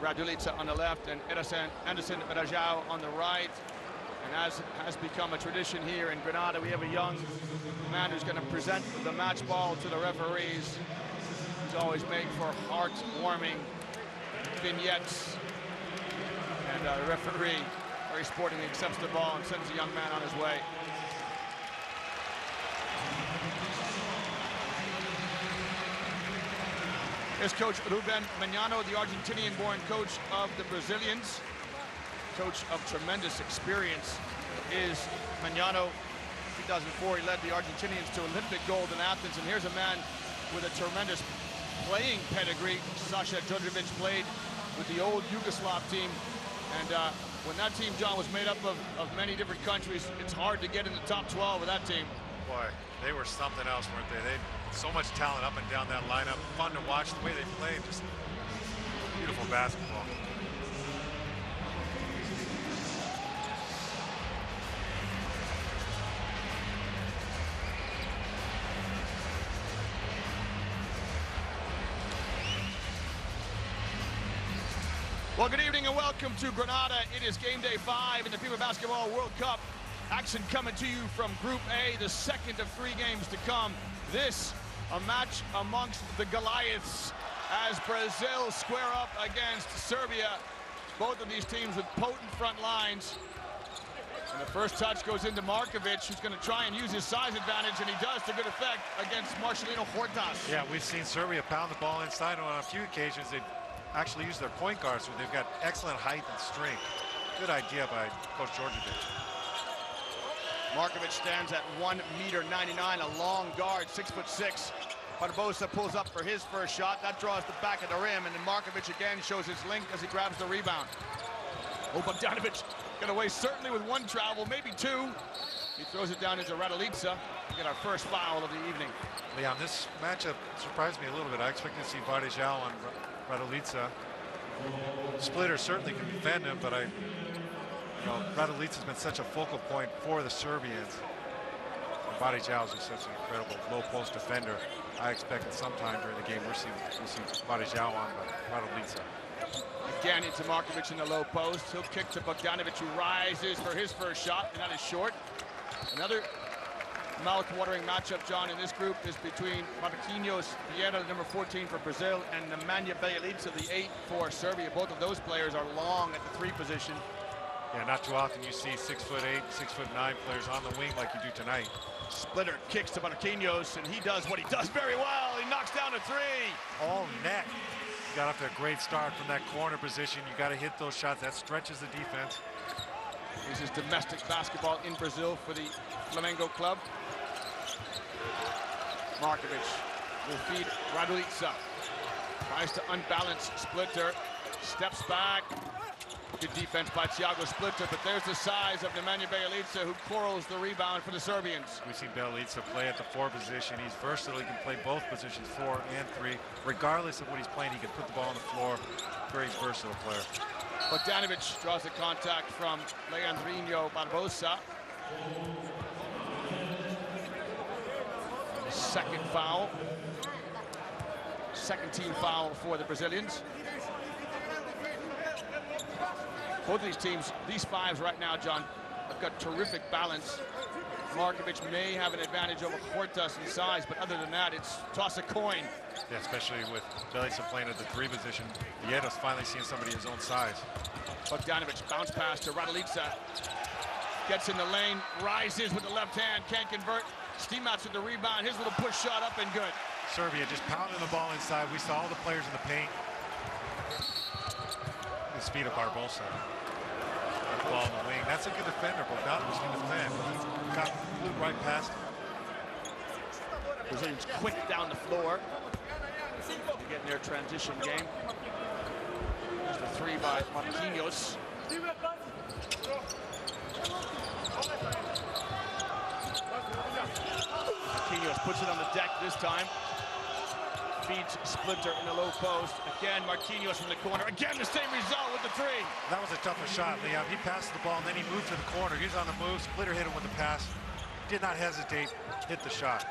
Radulica on the left and Anderson Rajao on the right. And as has become a tradition here in Grenada, we have a young man who's going to present the match ball to the referees. He's always made for heart-warming vignettes. And the referee very sportingly accepts the ball and sends the young man on his way. Here's Coach Ruben Magnano, the Argentinian-born coach of the Brazilians. Coach of tremendous experience is Magnano. In 2004, he led the Argentinians to Olympic gold in Athens. And here's a man with a tremendous playing pedigree. Sasha Djordjevic played with the old Yugoslav team. And when that team, John, was made up of many different countries, it's hard to get in the top 12 of that team. Boy, they were something else, weren't they? They so much talent up and down that lineup. Fun to watch the way they played. Just beautiful basketball. Well, good evening and welcome to Grenada. It is game day 5 in the FIBA Basketball World Cup. Action coming to you from Group A, the second of 3 games to come. This, a match amongst the Goliaths as Brazil square up against Serbia. Both of these teams with potent front lines. And the first touch goes into Markovic, who's going to try and use his size advantage, and he does to good effect against Marcelino Hortas. Yeah, we've seen Serbia pound the ball inside on a few occasions. They actually use their point guards, so they've got excellent height and strength. Good idea by Coach Djordjevic. Markovic stands at 1.99 meters, a long guard, 6'6". Barbosa pulls up for his first shot. That draws the back of the rim, and then Markovic again shows his length as he grabs the rebound. Oh, Bogdanovic got away certainly with 1 travel, maybe 2. He throws it down into Radulica. We get our first foul of the evening. Leon, this matchup surprised me a little bit. I expected to see Varejao on Radulica. Splitter certainly can defend him, but Radulica's been such a focal point for the Serbians. Varejao is just such an incredible low post defender. I expect that sometime during the game we'll see Varejao on Radulica. Again into Markovic in the low post. He'll kick to Bogdanovic, who rises for his first shot, and that is short. Another mouth-watering matchup, John, in this group is between Marquinhos Vieira, the number 14 for Brazil, and Nemanja Bjelica, the 8 for Serbia. Both of those players are long at the 3 position. Yeah, not too often you see 6'8", 6'9" players on the wing like you do tonight. Splitter kicks to Marquinhos, and he does what he does very well. He knocks down a 3. All net. Got off to a great start from that corner position. You got to hit those shots. That stretches the defense. This is domestic basketball in Brazil for the Flamengo club. Markovic will feed Radulica. Tries to unbalance Splitter. Steps back. Good defense by Thiago Splitter, but there's the size of Nemanja Bjelica, who corrals the rebound for the Serbians. We've seen Bjelica play at the 4 position. He's versatile. He can play both positions, 4 and 3. Regardless of what he's playing, he can put the ball on the floor. Very versatile player. Bogdanovic draws the contact from Leandrinho Barbosa. Second foul. Second team foul for the Brazilians. Both of these teams, these 5s right now, John, have got terrific balance. Markovic may have an advantage over Hortas in size, but other than that, it's toss a coin. Yeah, especially with Bjelica playing at the 3 position. Vieira's finally seeing somebody his own size. Bogdanovic bounce pass to Radulica. Gets in the lane, rises with the left hand, can't convert. Stimac with the rebound, his little push shot up and good. Serbia just pounding the ball inside. We saw all the players in the paint. The speed of Barbosa. Ball in the wing. That's a good defender. Bogdanovic can defend. Got flew right past him. Brazilians quick down the floor to get in their transition game. There's the 3 by Marquinhos. Marquinhos puts it on the deck this time. Feeds Splitter in the low post. Again, Marquinhos from the corner. Again, the same result with the 3. That was a tougher shot, Leon. He passed the ball, and then he moved to the corner. He's on the move. Splitter hit him with the pass. Did not hesitate. Hit the shot.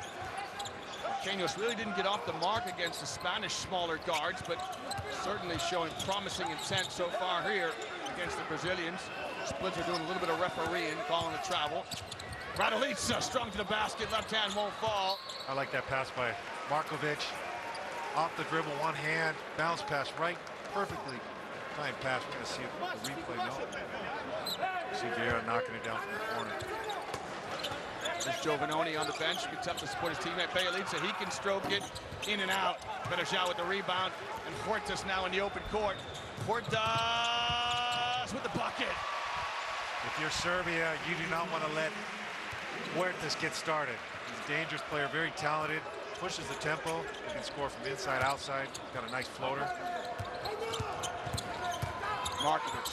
Marquinhos really didn't get off the mark against the Spanish smaller guards, but certainly showing promising intent so far here against the Brazilians. Splits are doing a little bit of refereeing, calling the travel. Raduljica strung to the basket, left hand won't fall. I like that pass by Markovic. Off the dribble, one hand, bounce pass right, perfectly timed pass. We're going to see the replay now. See Vieira knocking it down from the corner. There's Giovanoni on the bench. He gets up to support his teammate Bjelica. He can stroke it in and out. Berejao with the rebound, and Huertas now in the open court. Huertas with the bucket. If you're Serbia, you do not want to let Huertas get started. He's a dangerous player, very talented, pushes the tempo. He can score from inside, outside. He's got a nice floater. Markovic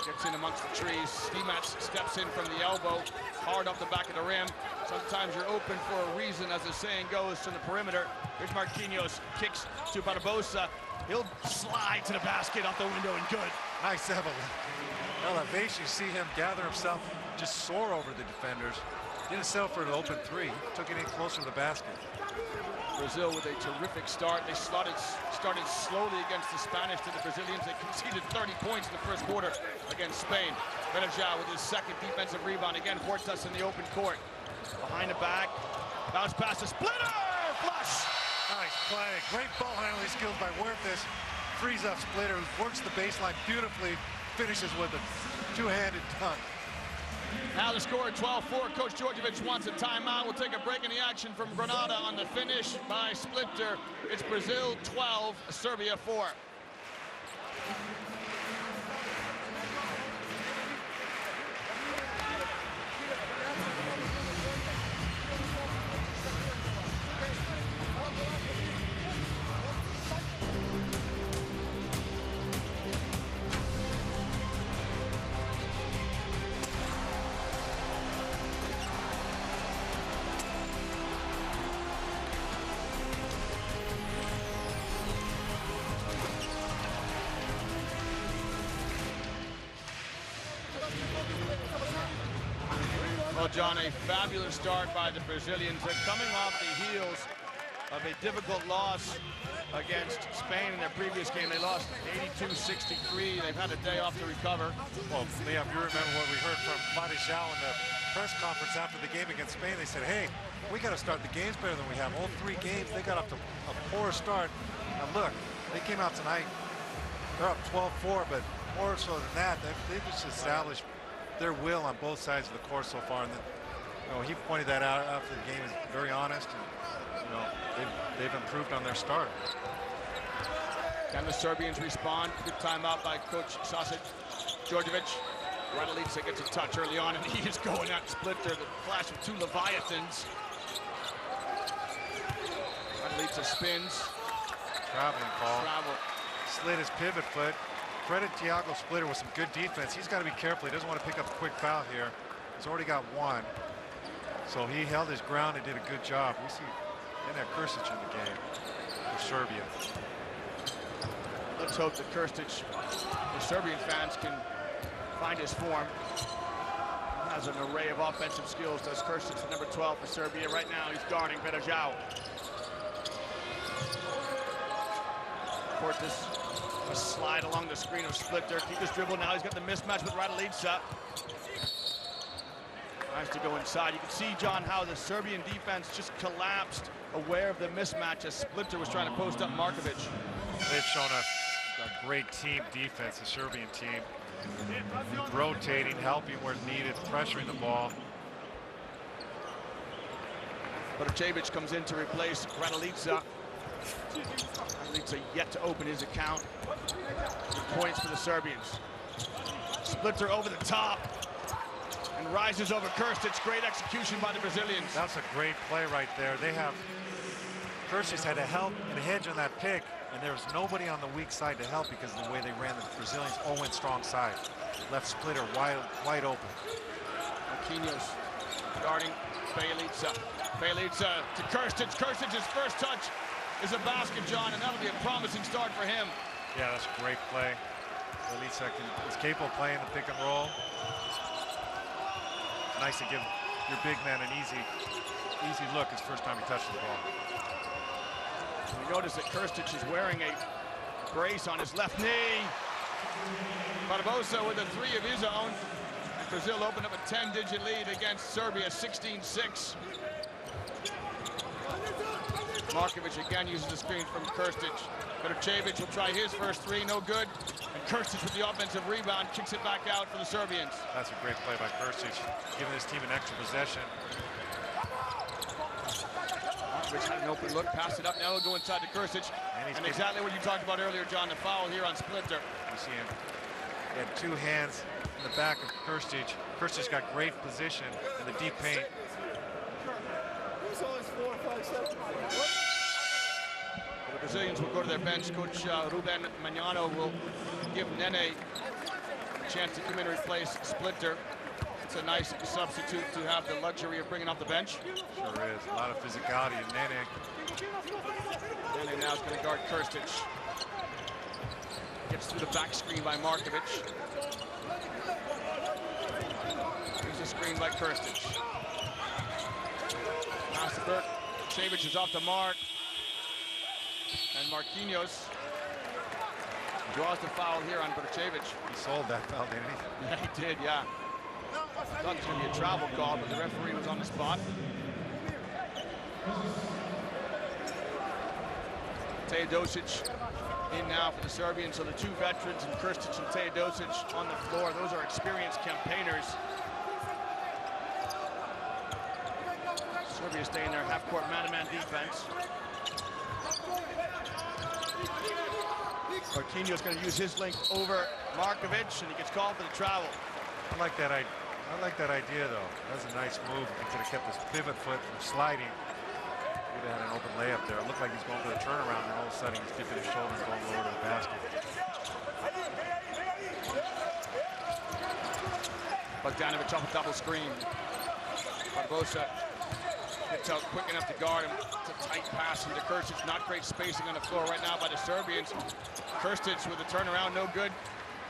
gets in amongst the trees. Stimac steps in from the elbow, hard up the back of the rim. Sometimes you're open for a reason, as the saying goes, from the perimeter. Here's Marquinhos, kicks to Barbosa. He'll slide to the basket off the window and good. Nice elevation. You see him gather himself, just soar over the defenders. Didn't settle for an open three. He took it in closer to the basket. Brazil with a terrific start. They started slowly against the Spanish to the Brazilians. They conceded 30 points in the first quarter against Spain. Berejao with his second defensive rebound. Again, Huertas in the open court. Behind the back. Bounce pass to Splitter! Flush! Nice play. Great ball handling skills by Huertas. Frees up Splitter, who works the baseline beautifully. Finishes with a two-handed dunk. Now the score 12-4. Coach Djordjevic wants a timeout. We'll take a break in the action from Granada on the finish by Splitter. It's Brazil 12, Serbia 4. Well, John, a fabulous start by the Brazilians. They're coming off the heels of a difficult loss against Spain in their previous game. They lost 82-63. They've had a day off to recover. Well, Liam, you remember what we heard from Varejao in the press conference after the game against Spain. They said, hey, we got to start the games better than we have. All 3 games, they got up to a poor start. Now, look, they came out tonight. They're up 12-4, but more so than that, they've just established their will on both sides of the court so far. And he pointed that out after the game. Is very honest. And, they've improved on their start. Can the Serbians respond? Good timeout by Coach Sasic. Djordjevic. Raduljica gets a touch early on, and he is going at Splitter. The flash of 2 Leviathans. Raduljica spins. Traveling call. Travel. Slid his pivot foot. Credit Thiago Splitter with some good defense. He's got to be careful. He doesn't want to pick up a quick foul here. He's already got 1. So he held his ground and did a good job. We see Nenad Krstić in the game for Serbia. Let's hope that Krstić, the Serbian fans, can find his form. He has an array of offensive skills. Does Krstić, the number 12 for Serbia. Right now he's guarding Berejao. Huertas. A slide along the screen of Splitter. Keep his dribble now. He's got the mismatch with Raduljica. Tries to go inside. You can see, John, how the Serbian defense just collapsed, aware of the mismatch as Splitter was trying to post up Markovic. They've shown us a great team defense, the Serbian team. Rotating, helping where needed, pressuring the ball. Protasevic comes in to replace Raduljica. Raduljica yet to open his account. Points for the Serbians. Splitter over the top and rises over Krstić. Great execution by the Brazilians. That's a great play right there. They have Krstić had to help and hedge on that pick, and there was nobody on the weak side to help because of the way they ran the Brazilians. Owen strong side. Left Splitter wide open. Marquinhos guarding Bjelica. Bjelica to Krstić. Krstić's first touch is a basket, John, and that'll be a promising start for him. Yeah, that's a great play. Bjelica is capable of playing the pick and roll. Nice to give your big man an easy look his first time he touches the ball. We notice that Krstic is wearing a brace on his left knee. Barbosa with a 3 of his own. And Brazil opened up a 10-digit lead against Serbia, 16-6. Markovic again uses the screen from Krstic. Brčević will try his first 3, no good. And Krstic with the offensive rebound kicks it back out for the Serbians. That's a great play by Krstic, giving his team an extra possession. Markovic had an open look, passed it up. Now he'll go inside to Krstic. And exactly what you talked about earlier, John, the foul here on Splitter. You see him. He had 2 hands in the back of Krstic. Krstic got great position in the deep paint. The Brazilians will go to their bench. Coach Ruben Magnano will give Nene a chance to come in and replace Splitter. It's a nice substitute to have the luxury of bringing off the bench. Sure is. A lot of physicality in Nene. Nene now is going to guard Krstic. Gets through the back screen by Markovic. Here's a screen by Krstic. Pass to Brčević is off the mark. And Marquinhos draws the foul here on Brčević. He sold that foul, didn't he? Yeah, he did, yeah. Thought it was going to be a travel call, but the referee was on the spot. Teodosic in now for the Serbians. So the 2 veterans, and Krstic and Teodosic on the floor. Those are experienced campaigners. Serbia staying there, half-court man-to-man defense. Marquinhos going to use his length over Markovic, and he gets called for the travel. I like that idea, though. That's a nice move. He could have kept his pivot foot from sliding. He would have had an open layup there. It looked like he's going for the turnaround, and all of a sudden he's dipping his shoulder and going lower to the basket. Bogdanovic off a double screen. Barbosa gets out quick enough to guard him. It's a tight pass into Krstic. Not great spacing on the floor right now by the Serbians. Krstic with a turnaround, no good.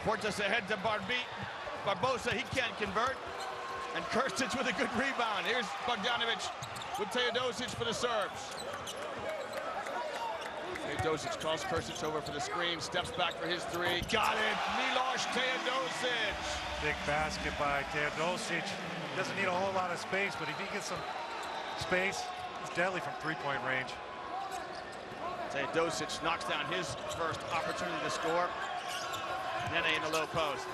Portas ahead to Barbosa, he can't convert. And Krstic with a good rebound. Here's Bogdanovic with Teodosic for the Serbs. Teodosic calls Krstic over for the screen, steps back for his 3. Got it, Milos Teodosic. Big basket by Teodosic. Doesn't need a whole lot of space, but if he gets some space, it's deadly from 3-point range. Teodosic knocks down his first opportunity to score. Nene in the low post.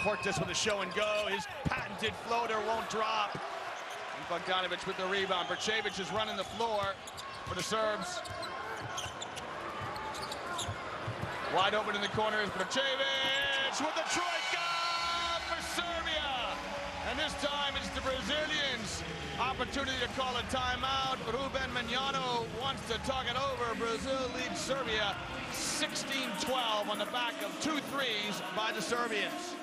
Portas with a show and go. His patented floater won't drop. And Bogdanovic with the rebound. Brčević is running the floor for the Serbs. Wide open in the corner is Brčević with the troika for Serbia. And this time it's the Brazilians. Opportunity to call a timeout. Ruben Magnano wants to talk it over. Brazil leads Serbia 16-12 on the back of 2 threes by the Serbians.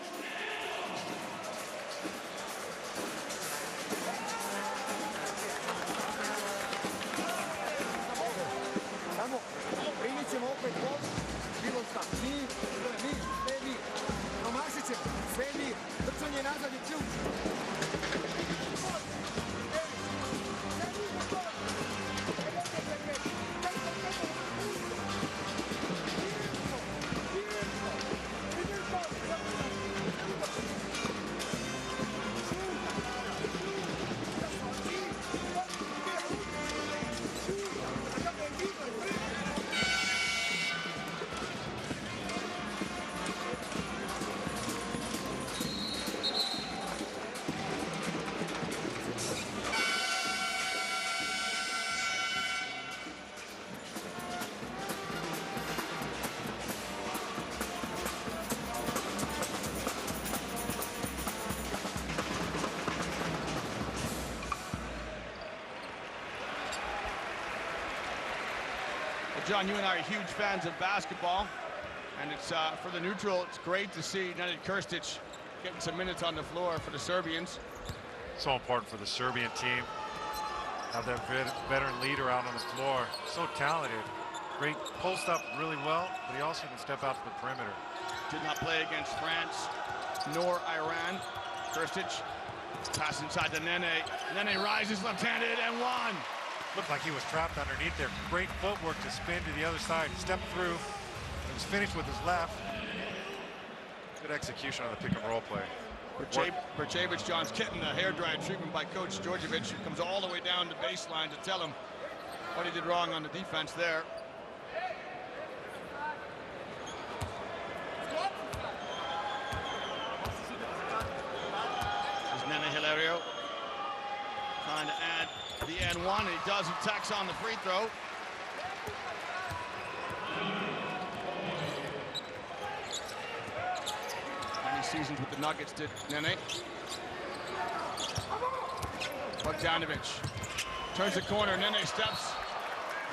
John, you and I are huge fans of basketball, and it's for the neutral, it's great to see Nenad Krstic getting some minutes on the floor for the Serbians. So important for the Serbian team. Have that veteran leader out on the floor. So talented. Great post up really well, but he also can step out to the perimeter. Did not play against France nor Iran. Krstic pass inside to Nene. Nene rises left-handed and one. Looked like he was trapped underneath there. Great footwork to spin to the other side, step through. It was finished with his left. Good execution on the pick and roll play. Berchevich, John's getting a hairdryer treatment by Coach Djordjevic, who comes all the way down the baseline to tell him what he did wrong on the defense there. This is Nene Hilario trying to add the N1, and he does. He tacks on the free throw. Many seasons with the Nuggets did Nene. Bogdanovic turns the corner. Nene steps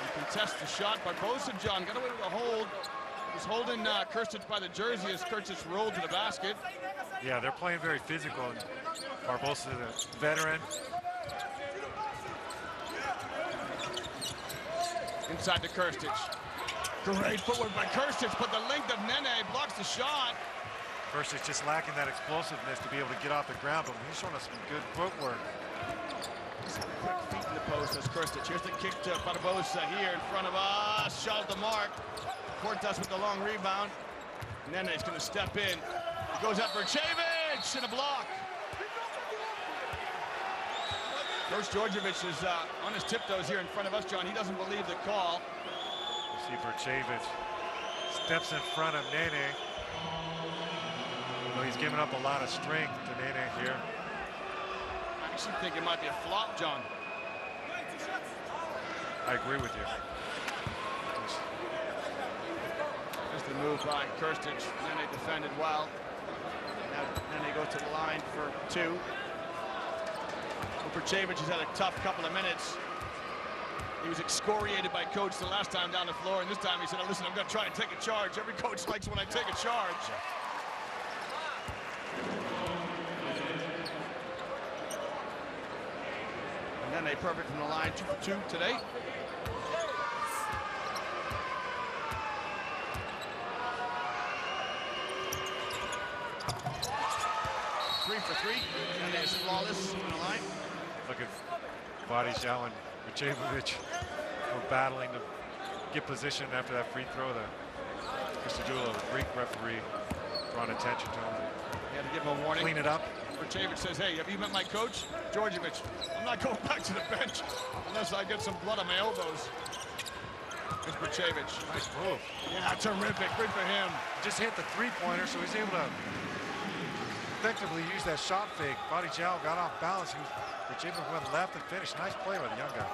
and contests the shot. Barbosa, John, got away with a hold. He was holding Krstić by the jersey as Krstić rolled to the basket. Yeah, they're playing very physical. And Barbosa, the veteran. Inside to Krstić. Great footwork by Krstić, but the length of Nene blocks the shot. Krstić just lacking that explosiveness to be able to get off the ground, but he's showing us some good footwork. Quick feet in the post as Krstić. Here's the kick to Barbosa here in front of us. Shot at the mark. Portas with the long rebound. Nene's going to step in. He goes up for Berchevich and a block. Coach Djordjevic is on his tiptoes here in front of us, John. He doesn't believe the call. You see Berchevich steps in front of Nene. Well, he's giving up a lot of strength to Nene here. I actually think it might be a flop, John. I agree with you. There's the move by Krstić. Nene defended well. Now Nene goes to the line for two. Berchevich has had a tough couple of minutes. He was excoriated by Coach the last time down the floor, and this time he said, listen, I'm going to try and take a charge. Every coach likes when I take a charge. And Nene perfect from the line, 2 for 2 today. Three for 3. Nene is flawless from the line. Look at Varejao and Berchevich were battling to get position after that free throw. Christodoulou, the Greek referee, drawing attention to him. He had to give him a warning. Clean it up. Berchevich says, hey, have you met my coach? Djordjevic, I'm not going back to the bench unless I get some blood on my elbows. It's Berchevich. Nice move. Yeah, terrific. Good for him. Just hit the three-pointer, so he's able to effectively use that shot fake. Varejao got off balance. Berchevich went left and finished. Nice play by the young guy.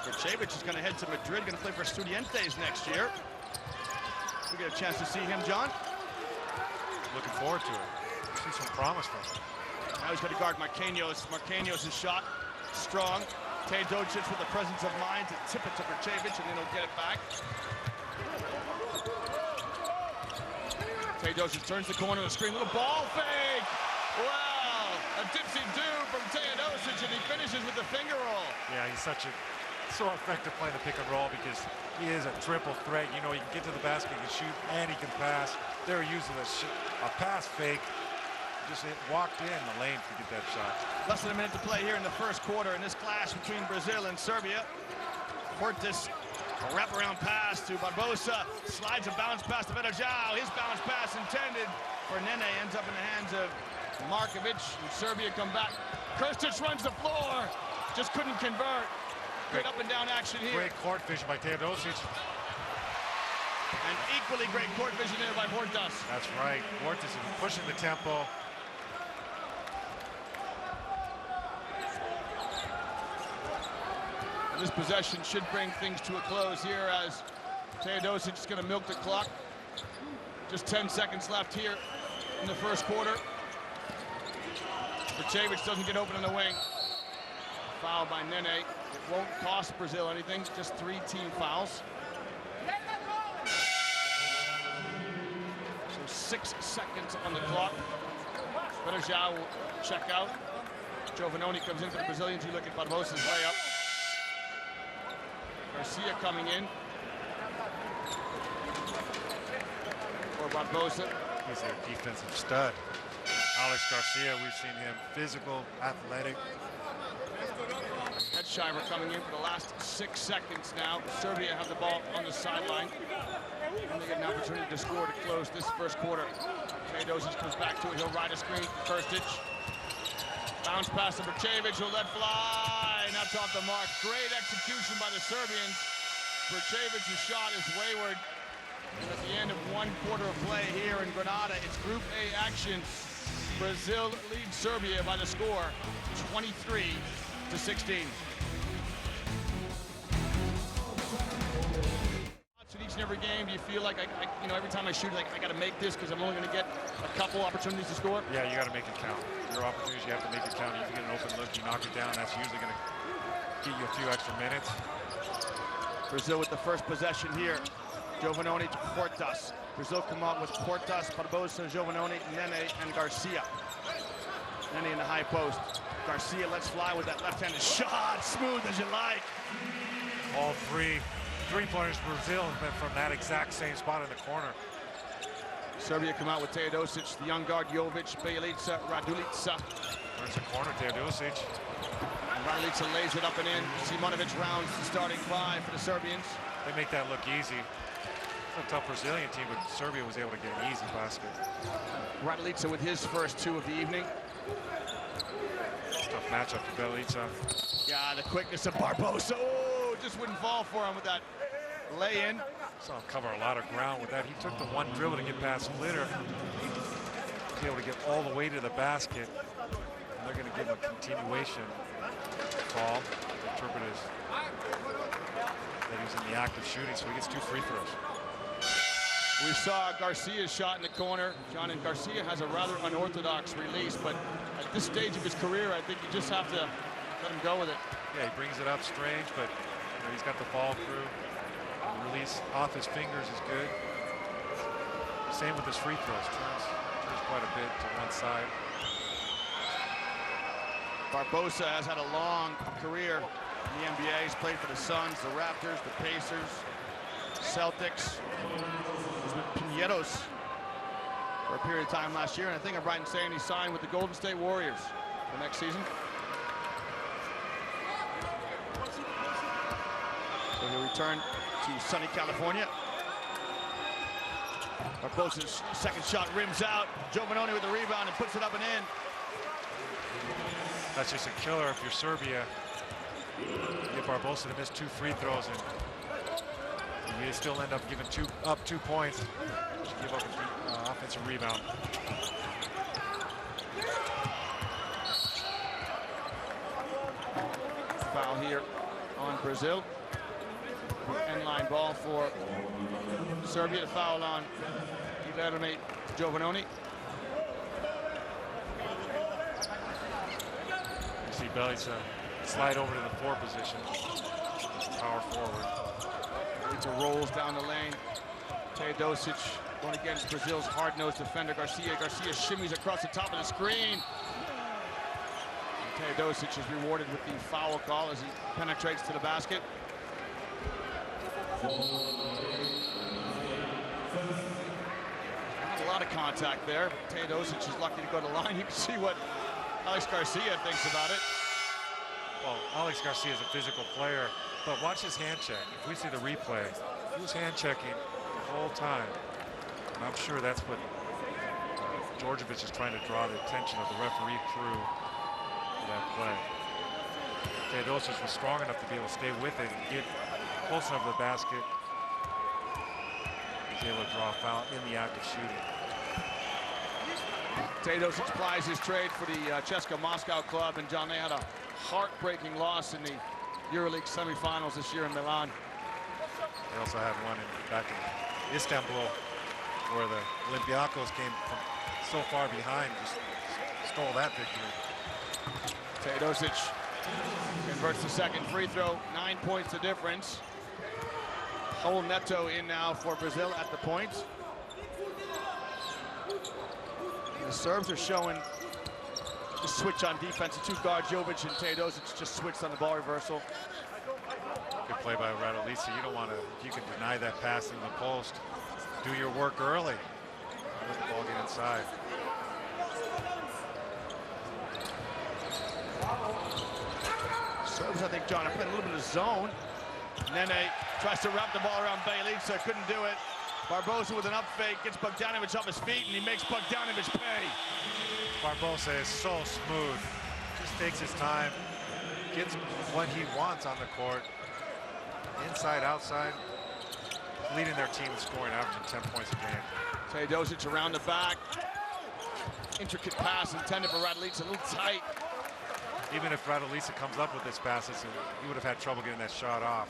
Berchevich is going to head to Madrid, going to play for Estudiantes next year. We get a chance to see him, John. Looking forward to it. See some promise from him. Now he's going to guard Marquinhos. Marquinhos' shot strong. Teodosic with the presence of mind to tip it to Berchevich, and then he'll get it back. Teodosic turns the corner of the screen. Little ball fake. Wow. A dipsy-do from Teodosic, and he finishes with the finger roll. Yeah, he's so effective playing the pick and roll because he is a triple threat. You know, he can get to the basket, he can shoot, and he can pass. They're using a pass fake. Just walked in the lane to get that shot. Less than a minute to play here in the first quarter in this clash between Brazil and Serbia. Portas, a wraparound pass to Barbosa. Slides a bounce pass to Varejao. His bounce pass intended for Nene ends up in the hands of Markovic. And Serbia come back. Krstić runs the floor. Just couldn't convert. Great up and down action here. Great court vision by Teodosic. And equally great court vision there by Portas. That's right. Portas is pushing the tempo. This possession should bring things to a close here as Teodosic is going to milk the clock. Just 10 seconds left here in the first quarter. Berchevich doesn't get open in the wing. Foul by Nene. It won't cost Brazil anything, just 3 team fouls. So 6 seconds on the clock. Varejao will check out. Giovanoni comes in for the Brazilians. You look at Barbosa's layup. Garcia coming in for Barbosa. He's their defensive stud. Alex Garcia, we've seen him physical, athletic. That Shiver coming in for the last 6 seconds now. Serbia have the ball on the sideline. And they get an opportunity to score to close this first quarter. Teodosic comes back to it. He'll ride a screen. Kirstic. Bounce pass to Brcevic, who'll let fly. And that's off the mark. Great execution by the Serbians. Brcevic's shot is wayward. And at the end of 1 quarter of play here in Granada, it's Group A action. Brazil leads Serbia by the score, 23-16. In each and every game, do you feel like, every time I shoot, like I got to make this because I'm only going to get a couple opportunities to score? Yeah, you got to make it count. Your opportunities, you have to make it count. If you get an open look, you knock it down. That's usually going to get you a few extra minutes. Brazil with the first possession here. Giovannone to Portas. Brazil come out with Portas, Barbosa, Giovannone, Nene, and Garcia. Nene in the high post. Garcia lets fly with that left-handed shot. Smooth as you like. All three-pointers for Brazil have been from that exact same spot in the corner. Serbia come out with Teodosic, the young guard, Jovic, Bjelica, Radulica. There's the corner, Teodosic. Radulica lays it up and in. Simonovic rounds the starting 5 for the Serbians. They make that look easy. It's a tough Brazilian team, but Serbia was able to get an easy basket. Radulica with his first 2 of the evening. Tough matchup for Bjelica. Yeah, the quickness of Barbosa. Oh, just wouldn't fall for him with that lay-in. Saw him cover a lot of ground with that. He took the one dribble to get past Splitter. He was able to get all the way to the basket. And they're going to give him a continuation call. Interpret as that he was in the act of shooting, so he gets 2 free throws. We saw Garcia's shot in the corner. John, and Garcia has a rather unorthodox release, but at this stage of his career, I think you just have to let him go with it. Yeah, he brings it up strange, but he's got the ball through. The release off his fingers is good. Same with his free throws. Turns quite a bit to one side. Barbosa has had a long career in the NBA. He's played for the Suns, the Raptors, the Pacers, Celtics. He was with Pinheiros for a period of time last year, and I think I'm right in saying he signed with the Golden State Warriors for next season. So he'll return to sunny California. Barbosa's second shot rims out. Giovannone with the rebound and puts it up and in. That's just a killer if you're Serbia. You get Barbosa to miss 2 free throws, and you still end up giving 2 points. Just give up an offensive rebound. Foul here on Brazil. End-line ball for Serbia. The foul on Guilherme Giovannone. You see Bjelica slide over to the 4 position. Power forward. Bjelica rolls down the lane. Teodosic going against Brazil's hard-nosed defender, Garcia. Garcia shimmies across the top of the screen. And Teodosic is rewarded with the foul call as he penetrates to the basket. Not a lot of contact there. Teodosic is lucky to go to the line. You can see what Alex Garcia thinks about it. Well, Alex Garcia is a physical player, but watch his hand check. If we see the replay, he was hand checking the whole time. And I'm sure that's what Djordjevic is trying to draw the attention of the referee through for that play. Teodosic was strong enough to be able to stay with it and get close enough to the basket. He's able to draw a foul in the act of shooting. Teodosic plies his trade for the CSKA Moscow club, and John, they had a heartbreaking loss in the EuroLeague semifinals this year in Milan. They also had one back in Istanbul where the Olympiacos came from so far behind, just stole that victory. Teodosic converts the second free throw, 9 points the difference. Raul Neto in now for Brazil at the point. The Serbs are showing the switch on defense. The 2 guards, Jovic and Teodosic, just switched on the ball reversal. Good play by Radulica. You don't want to, if you can deny that pass in the post, do your work early. Let the ball get inside. Serbs, I think, John, are playing a little bit of zone. Nene tries to wrap the ball around Bjelica, couldn't do it. Barbosa with an up fake, gets Bogdanovic off his feet, and he makes Bogdanovic pay. Barbosa is so smooth. Just takes his time, gets what he wants on the court. Inside, outside, leading their team in scoring, averaging 10 points a game. Teodosic around the back. Intricate pass intended for Raduljic, a little tight. Even if Raduljic comes up with this pass, he would have had trouble getting that shot off.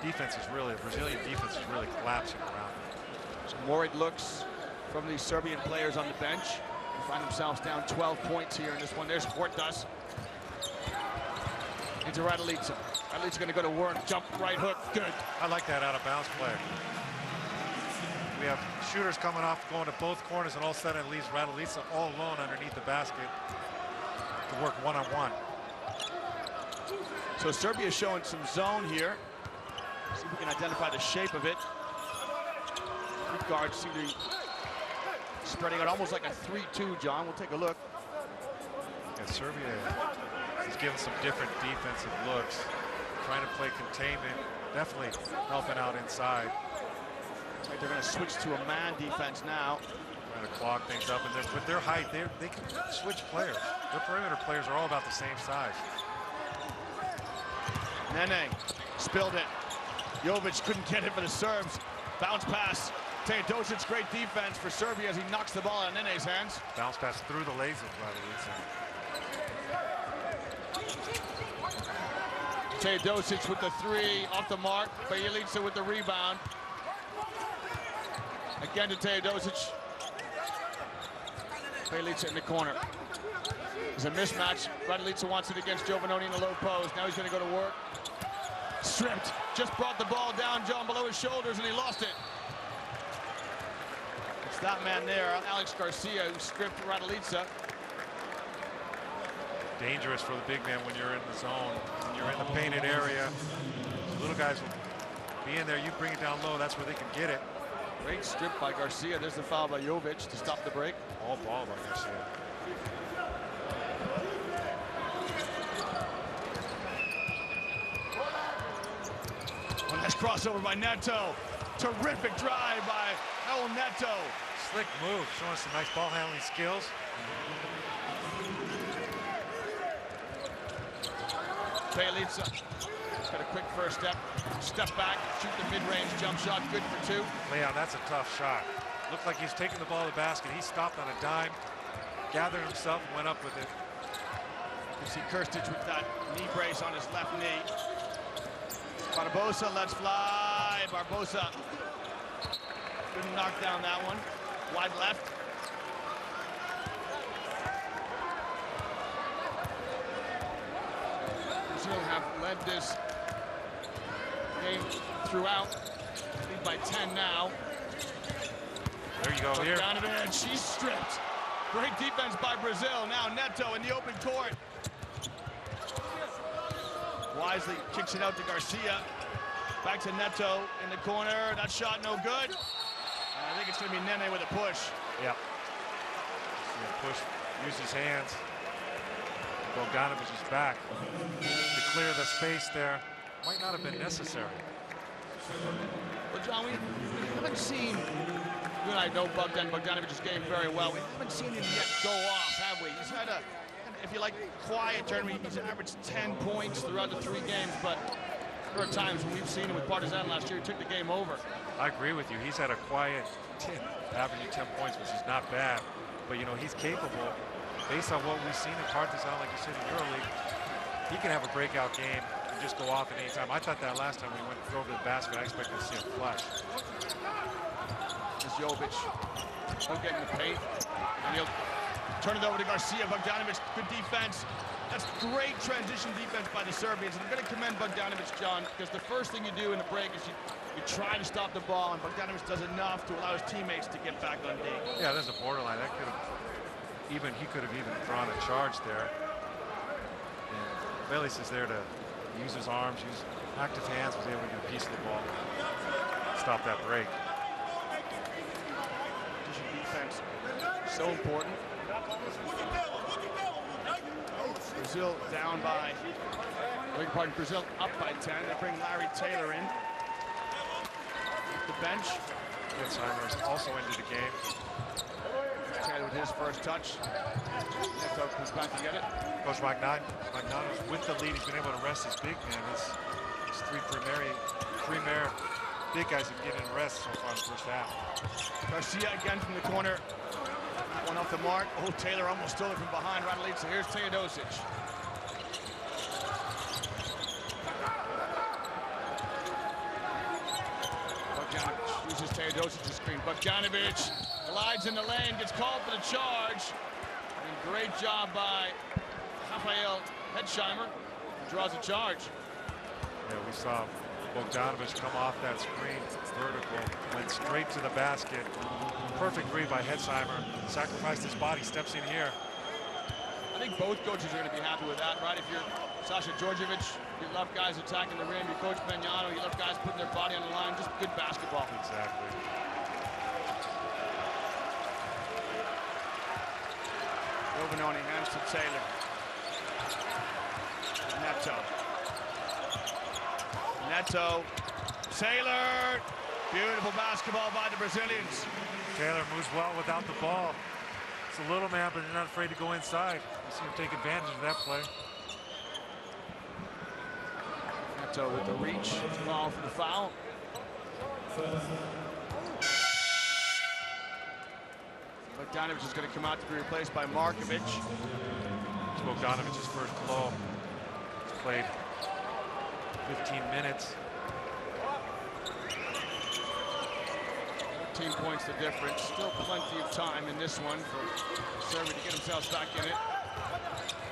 Defense is really, Brazilian defense is really collapsing around. Some worried looks from these Serbian players on the bench. They find themselves down 12 points here in this one. There's Hortas. Into Raduljic. Raduljic going to go to work, jump, right hook, good. I like that out of bounds play. We have shooters coming off, going to both corners, and all of a sudden it leaves Raduljic all alone underneath the basket to work one-on-one. So Serbia is showing some zone here. See if we can identify the shape of it. Three guards seem to be spreading out almost like a 3-2, John. We'll take a look. Yeah, Serbia is giving some different defensive looks, trying to play containment, definitely helping out inside. Right, they're going to switch to a man defense now. Trying to clog things up, and with their height, they can switch players. Their perimeter players are all about the same size. Nene spilled it. Jovic couldn't get it for the Serbs. Bounce pass. Teodosic, great defense for Serbia as he knocks the ball out of Nene's hands. Bounce pass through the legs of Raduljic. Teodosic with the three, off the mark. Bjelica with the rebound. Again to Teodosic. Bjelica in the corner. It's a mismatch. Raduljic wants it against Giovannoni in the low post. Now he's going to go to work. Stripped. Just brought the ball down, John, below his shoulders, and he lost it. It's that man there, Alex Garcia, who stripped Raduljic. Dangerous for the big man when you're in the zone, when you're in the painted area. The little guys will be in there. You bring it down low, that's where they can get it. Great strip by Garcia. There's the foul by Jovic to stop the break. All ball by Garcia. One nice crossover by Neto. Terrific drive by El Neto. Slick move, showing some nice ball handling skills. Bjelica. He's got a quick first step back, shoot the mid-range jump shot, good for two. Leon, that's a tough shot. Looked like he's taking the ball to the basket. He stopped on a dime, gathered himself, and went up with it. You see Krstić with that knee brace on his left knee. Barbosa lets fly. Barbosa couldn't knock down that one. Wide left. Brazil have led this game throughout. Lead by 10 now. There you go. Here. Bogdanovic, she's stripped. Great defense by Brazil. Now Neto in the open court. Wisely kicks it out to Garcia. Back to Neto in the corner. That shot no good. And I think it's going to be Nene with a push. Yep. Push, use his hands. Bogdanovic is back to clear the space there. Might not have been necessary. Well, John, we haven't seen, you and I know Bogdanovic's game very well. We haven't seen him yet go off, have we? He's had a, if you like, quiet tournament. He's averaged 10 points throughout the 3 games, but there are times when we've seen him with Partizan last year. He took the game over. I agree with you. He's had a quiet 10, averaging 10 points, which is not bad. But, you know, he's capable, based on what we've seen in Partizan, like you said, in EuroLeague. He can have a breakout game and just go off at any time. I thought that last time when he went to over the basket, I expected to see him flash. There's Jovic. He'll get in the paint, and he'll turn it over to Garcia. Bogdanovic, good defense. That's great transition defense by the Serbians. And I'm going to commend Bogdanovic, John, because the first thing you do in the break is you try to stop the ball, and Bogdanovic does enough to allow his teammates to get back on D. Yeah, there's a borderline. That could have he could have even drawn a charge there. And Bailey's is there to use his arms, use active hands, was able to get a piece of the ball, stop that break. Defense, so important. Brazil down by, Brazil up by 10. They bring Larry Taylor in. The bench. Hetzheimer's also into the game. Taylor with his first touch. Neto comes back to get it. Coach Magnanos with the lead. He's been able to rest his big man. His three premier big guys have given rest so far in the first half. Garcia again from the corner. That one off the mark. Oh, Taylor almost stole it from behind Raduljica. Here's Teodosic. Bogdanovic uses Teodosic's screen. Bogdanovic glides in the lane, gets called for the charge. And great job by Rafael Hetzheimer, who draws a charge. Yeah, we saw Bogdanovic come off that screen, vertical, went straight to the basket. Perfect read by Hetzheimer, sacrificed his body, steps in here. I think both coaches are going to be happy with that, right? If you're Sasha Djordjevic, you love guys attacking the rim. You coach Magnano, you love guys putting their body on the line. Just good basketball. Exactly. Giovanoni hands to Taylor. Neto. Taylor. Beautiful basketball by the Brazilians. Taylor moves well without the ball. It's a little man, but they're not afraid to go inside. You see him take advantage of that play. Neto with the reach. Call for the foul. Bogdanovic is going to come out to be replaced by Markovic. It's Bogdanovic's first blow. He's played 15 minutes. 13 points the difference. Still plenty of time in this one for Serbia to get themselves back in it.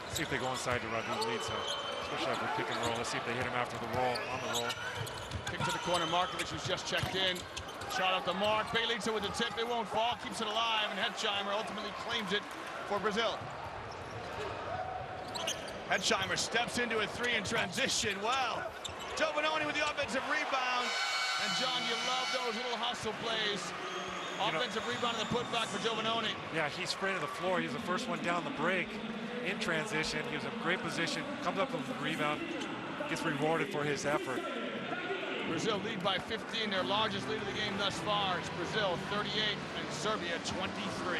Let's see if they go inside to Raduljica, especially after pick and roll. Let's see if they hit him after the roll, on the roll. Kick to the corner. Markovic, who's just checked in. Shot at the mark. Bjelica with the tip. It won't fall. Keeps it alive. And Hetzheimer ultimately claims it for Brazil. Hetzheimer steps into a three in transition. Well, Giovanoni with the offensive rebound. And John, you love those little hustle plays. Offensive rebound and the putback for Giovanoni. Yeah, he sprayed to the floor. He was the first one down the break in transition. He was in great position. Comes up with the rebound. Gets rewarded for his effort. Brazil lead by 15, their largest lead of the game thus far. It's Brazil 38 and Serbia 23.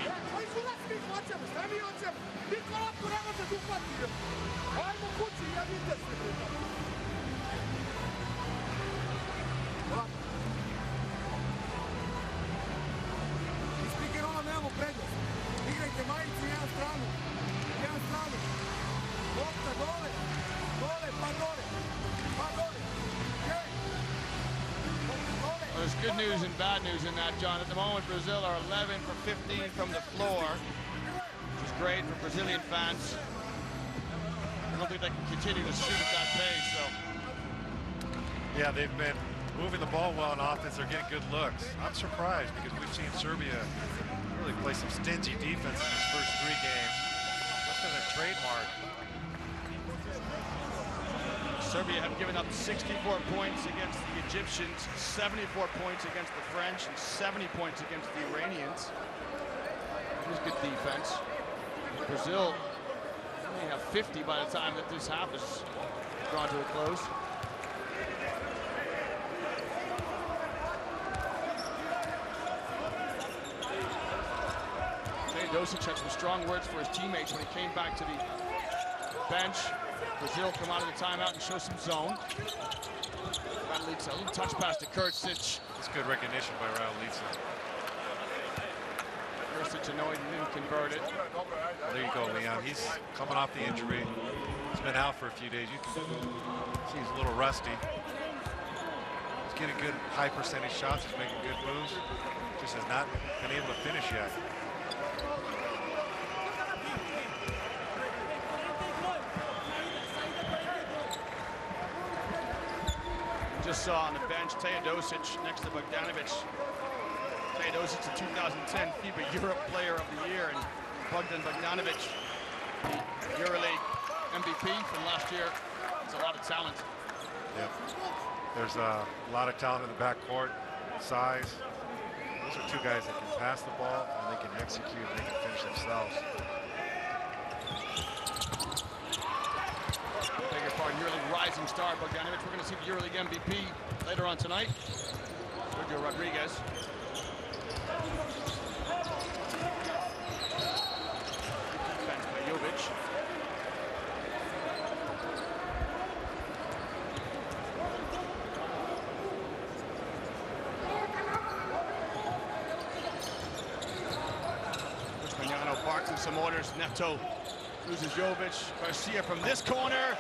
There's good news and bad news in that, John. At the moment, Brazil are 11 for 15 from the floor, which is great for Brazilian fans. I don't think they can continue to shoot at that pace, so. Yeah, they've been moving the ball well on offense. They're getting good looks. I'm surprised because we've seen Serbia really play some stingy defense in these first three games. That's been their trademark. Serbia have given up 64 points against the Egyptians, 74 points against the French, and 70 points against the Iranians. It was good defense. Brazil only have 50 by the time that this half is drawn to a close. Teodosic had some strong words for his teammates when he came back to the bench. Brazil come out of the timeout and show some zone. Raduljica, a little touch pass to Kurtzic. It's good recognition by Raduljica. Kurtzic annoyed and didn't convert it. There you go, Leon. He's coming off the injury. He's been out for a few days. You can see he's a little rusty. He's getting good high percentage shots. He's making good moves. Just has not been able to finish yet. Just saw on the bench Teodosic next to Bogdanovic. Teodosic, the 2010 FIBA Europe Player of the Year, and Bogdanovic, the EuroLeague MVP from last year. It's a lot of talent. Yeah, there's a lot of talent in the backcourt, size. Those are two guys that can pass the ball and they can execute and they can finish themselves. part, EuroLeague rising star Bogdanovic. We're going to see the EuroLeague MVP later on tonight, Sergio Rodriguez. Defense by Jovic. Barking some orders. Neto loses Jovic. Garcia from this corner.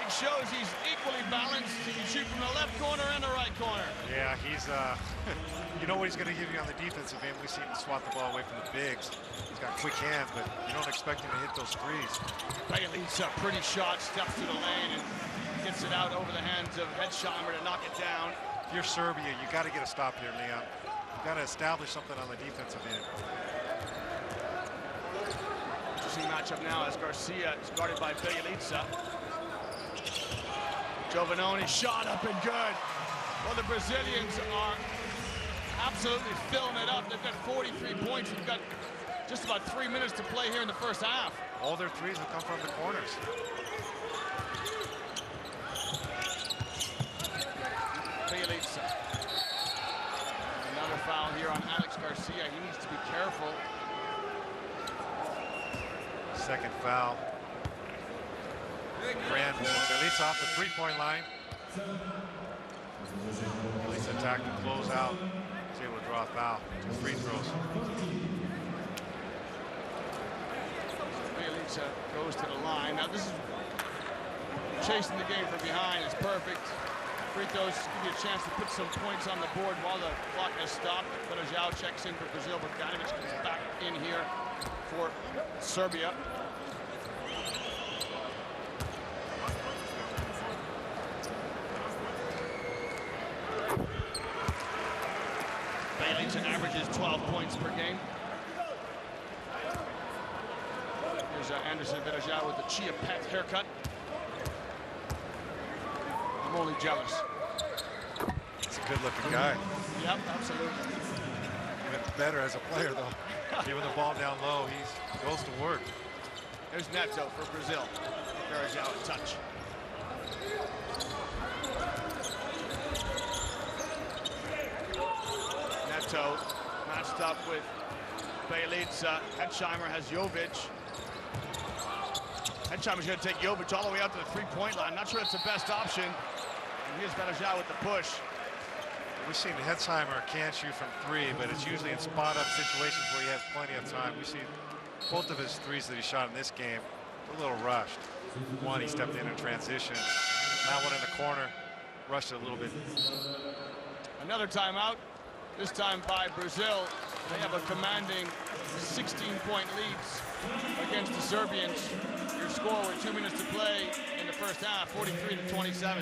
He shows he's equally balanced. He can shoot from the left corner and the right corner. Yeah, he's, you know what he's going to give you on the defensive end. We see him swat the ball away from the bigs. He's got quick hands, but you don't expect him to hit those threes. Bailey's a pretty shot, steps to the lane and gets it out over the hands of Hetzheimer to knock it down. If you're Serbia, you got to get a stop here, Leon. You got to establish something on the defensive end. Matchup now as Garcia is guarded by Bjelica. Giovannone shot up and good. Well, the Brazilians are absolutely filling it up. They've got 43 points. We've got just about 3 minutes to play here in the first half. All their threes will come from the corners. Bjelica. Another foul here on Alex Garcia. He needs to be careful. Second foul. Bjelica off the three-point line. Bjelica attacked to close out. He's able to draw a foul. Two free throws. Bjelica goes to the line. Now this is chasing the game from behind. It's perfect. Free throws give you a chance to put some points on the board while the clock has stopped. Bjelica checks in for Brazil, but Bogdanovic comes back in here for Serbia. Bjelica averages 12 points per game. Here's Anderson Bjelica with the Chia Pet haircut. I'm only jealous. He's a good-looking guy. Yep, absolutely. Even better as a player, though. Giving the ball down low, he goes to work. There's Neto for Brazil. Bjelica a touch. Neto matched up with Bjelica. Hetzheimer has Jovic. Hetzheimer's going to take Jovic all the way out to the three-point line. Not sure it's the best option. And here's Bjelica with the push. We've seen Hetzheimer can shoot from three, but it's usually in spot-up situations where he has plenty of time. We see both of his threes that he shot in this game a little rushed. One, he stepped in transition. That one in the corner, rushed it a little bit. Another timeout, this time by Brazil. They have a commanding 16-point leads against the Serbians. Your score with 2 minutes to play in the first half, 43-27.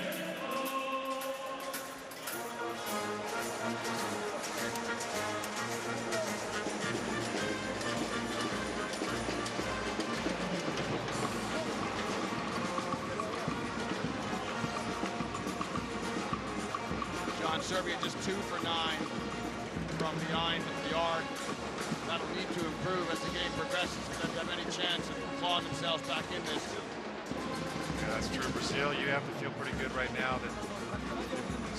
Serbia just 2 for 9 from behind the arc. That'll need to improve as the game progresses for them to have any chance of clawing themselves back in this. Yeah, that's true. Brazil, you have to feel pretty good right now that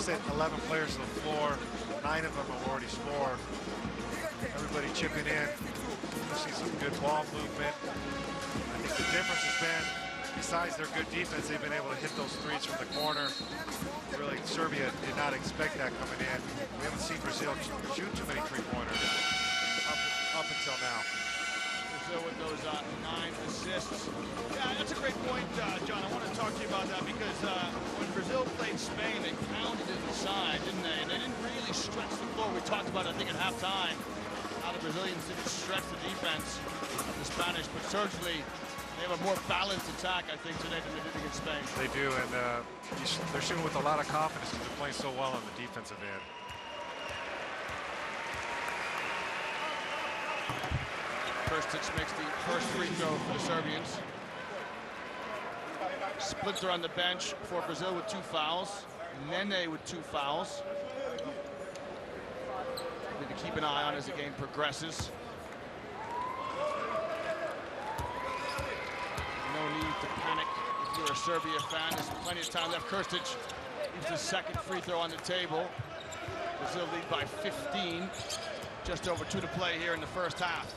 sent 11 players to the floor. 9 of them have already scored. Everybody chipping in. You see some good ball movement. I think the difference has been, besides their good defense, they've been able to hit those threes from the corner. Really, Serbia did not expect that coming in. We haven't seen Brazil shoot too many three-pointers up until now. Brazil with those 9 assists. Yeah, that's a great point, John. I want to talk to you about that because when Brazil played Spain, they pounded it inside, didn't they? And they didn't really stretch the floor. We talked about it, I think, at halftime, how the Brazilians didn't stretch the defense of the Spanish, but certainly they have a more balanced attack, I think, today than they did against Spain. They do, and they're shooting with a lot of confidence because they're playing so well on the defensive end. Krstic makes the first free throw for the Serbians. Splitzer on the bench for Brazil with 2 fouls. Nene with 2 fouls. Need to keep an eye on as the game progresses. No need to panic if If you're a Serbia fan, there's plenty of time left. Krstić leaves his second free throw on the table. Brazil lead by 15. Just over 2 to play here in the first half.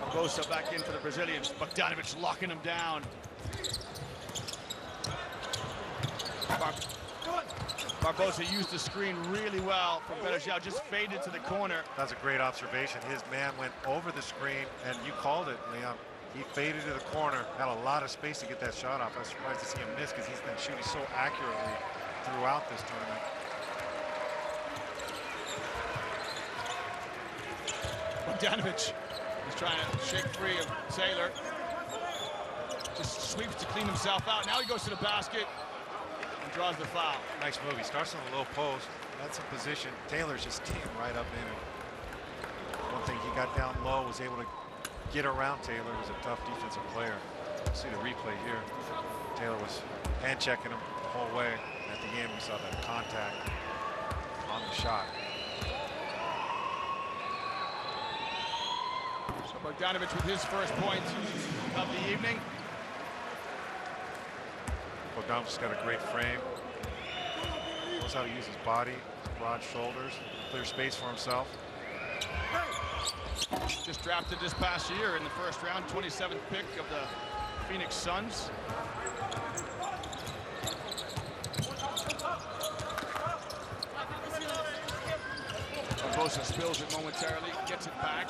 Barbosa back in for the Brazilians. Bogdanovic locking him down. Barbosa used the screen really well from Berejao, just faded to the corner. That's a great observation. His man went over the screen, and you called it, Leon. He faded to the corner, had a lot of space to get that shot off. I was surprised to see him miss because he's been shooting so accurately throughout this tournament. Bogdanovic is trying to shake free of Taylor. Just sweeps to clean himself out. Now he goes to the basket and draws the foul. Nice move. He starts on the low post. That's a position. Taylor's just teeing right up in it. One thing, he got down low, was able to get around Taylor. He was a tough defensive player. See the replay here. Taylor was hand checking him the whole way. At the end, we saw that contact on the shot. So Bogdanovic with his first point of the evening. Bogdanovic's got a great frame. Knows how to use his body, his broad shoulders, clear space for himself. Just drafted this past year in the first round, 27th pick of the Phoenix Suns. Barbosa spills it momentarily, gets it back.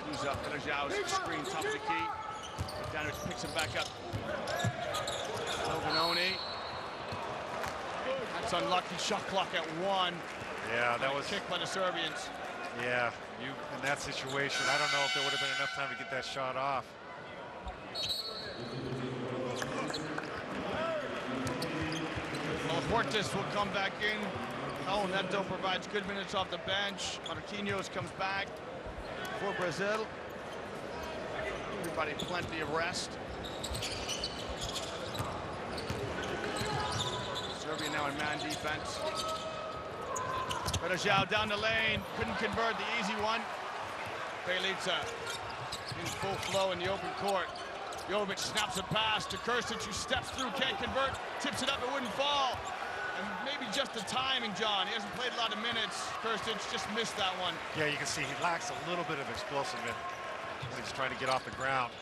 Moves up, Berajao's screen top of the key. Bogdanovic picks it back up. Benoni. That's unlucky, shot clock at 1. Yeah, that was kicked by the Serbians. Yeah, you in that situation, I don't know if there would have been enough time to get that shot off. Portis will come back in. Oh, Neto provides good minutes off the bench. Marquinhos comes back for Brazil. Everybody plenty of rest. Serbia now in man defense. Berejao down the lane, couldn't convert the easy one. Bjelica in full flow in the open court. Jovic snaps a pass to Krstić, who steps through, can't convert, tips it up, it wouldn't fall. And maybe just the timing, John. He hasn't played a lot of minutes. Krstić just missed that one. Yeah, you can see he lacks a little bit of explosiveness when he's trying to get off the ground.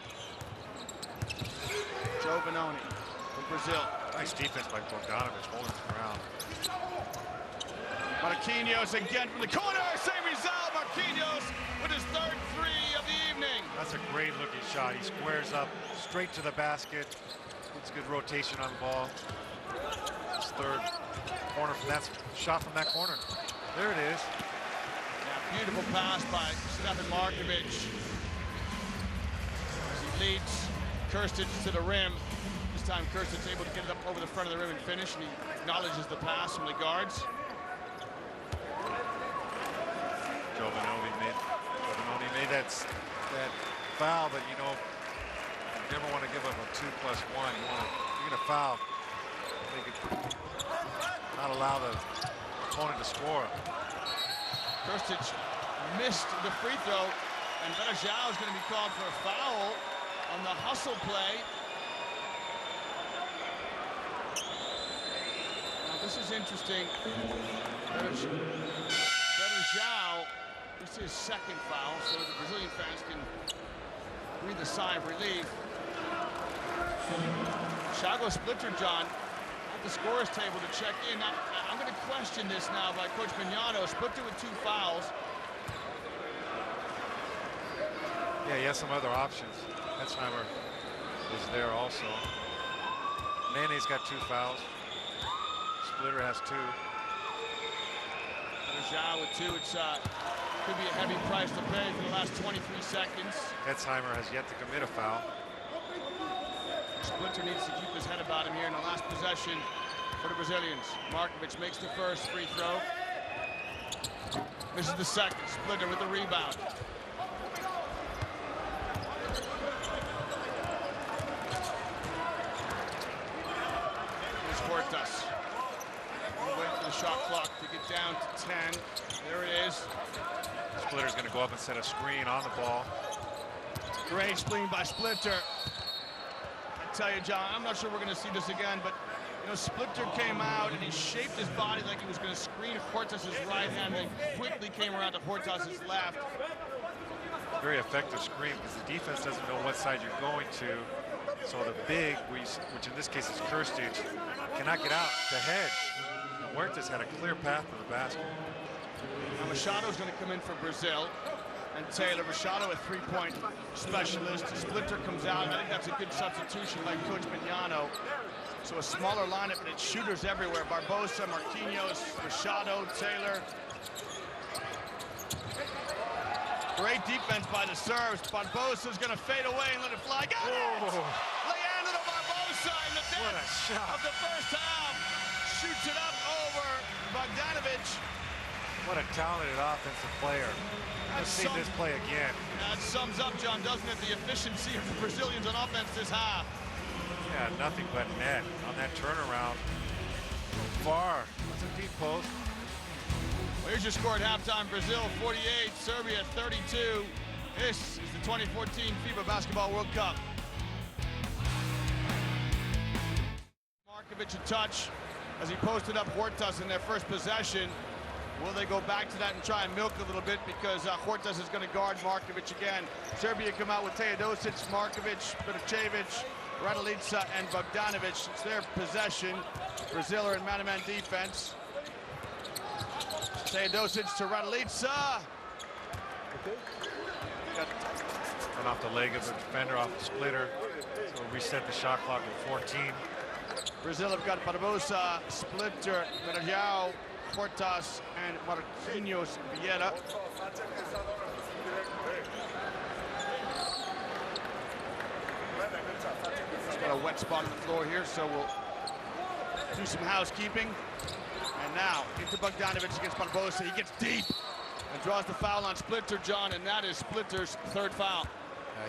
Joe Benoni from Brazil. Nice defense by Bogdanovic, holding the ground. Marquinhos again from the corner, same result. Marquinhos with his third three of the evening. That's a great looking shot. He squares up straight to the basket. It's good rotation on the ball. His third corner from that shot from that corner. There it is. Yeah, beautiful pass by Stefan Markovic. As he leads Krstić to the rim. This time Krstić able to get it up over the front of the rim and finish, and he acknowledges the pass from the guards. Benoni made that foul, but you know, you never want to give up a 2+1. You're going to foul. Make it, not allow the opponent to score. Krstić missed the free throw, and Berejao is going to be called for a foul on the hustle play. Now this is interesting. Berejao, this is his second foul, so the Brazilian fans can breathe a sigh of relief. Thiago Splitter, John, at the scorer's table to check in. Now, I'm going to question this now by Coach Mignano. Splitter with 2 fouls. Yeah, he has some other options. Hetzheimer is there also. Mane's got 2 fouls. Splitter has 2. Berejao with 2. It's could be a heavy price to pay for the last 23 seconds. Hetzheimer has yet to commit a foul. Splitter needs to keep his head about him here in the last possession for the Brazilians. Markovic makes the first free throw. This is the second. Splitter with the rebound. Here's Portas. We'll wait for the shot clock to get down to 10. There it is. Splitter's going to go up and set a screen on the ball. Great spleen by Splitter. I tell you, John, I'm not sure we're going to see this again, but you know, Splitter came out and he shaped his body like he was going to screen Hortas's right hand, and then quickly came around to Hortas's left. Very effective screen because the defense doesn't know what side you're going to. So the big, which in this case is Kirstich, cannot get out to hedge. And Huertas had a clear path to the basket. Now Machado's going to come in for Brazil. And Taylor, Machado, a three-point specialist. Splitter comes out, and I think that's a good substitution by Coach Mignano. So a smaller lineup, but it's shooters everywhere. Barbosa, Marquinhos, Machado, Taylor. Great defense by the Serbs. Barbosa's going to fade away and let it fly. Got it! Leandro Barbosa in the depth of the first half. Shoots it up over Bogdanovic. What a talented offensive player. Let's see this play again. That sums up, John, doesn't it, the efficiency of the Brazilians on offense this half. Yeah, nothing but net on that turnaround. Far. That's a deep post. Well, here's your score at halftime. Brazil 48, Serbia 32. This is the 2014 FIBA Basketball World Cup. Markovic a touch as he posted up Huertas in their first possession. Will they go back to that and try and milk a little bit, because Huertas is going to guard Markovic again. Serbia come out with Teodosic, Markovic, Milicevic, Raduljica, and Bogdanovic. It's their possession. Brazil are in man-to-man defense. Teodosic to Raduljica. Run off the leg of the defender, off the splitter. So reset the shot clock at 14. Brazil have got Barbosa, Splitter, Merajao, Huertas, and Marquinhos Vieira. Just got a wet spot on the floor here, so we'll do some housekeeping. And now into Bogdanovic against Barbosa. He gets deep and draws the foul on Splitter, John, and that is Splitter's third foul.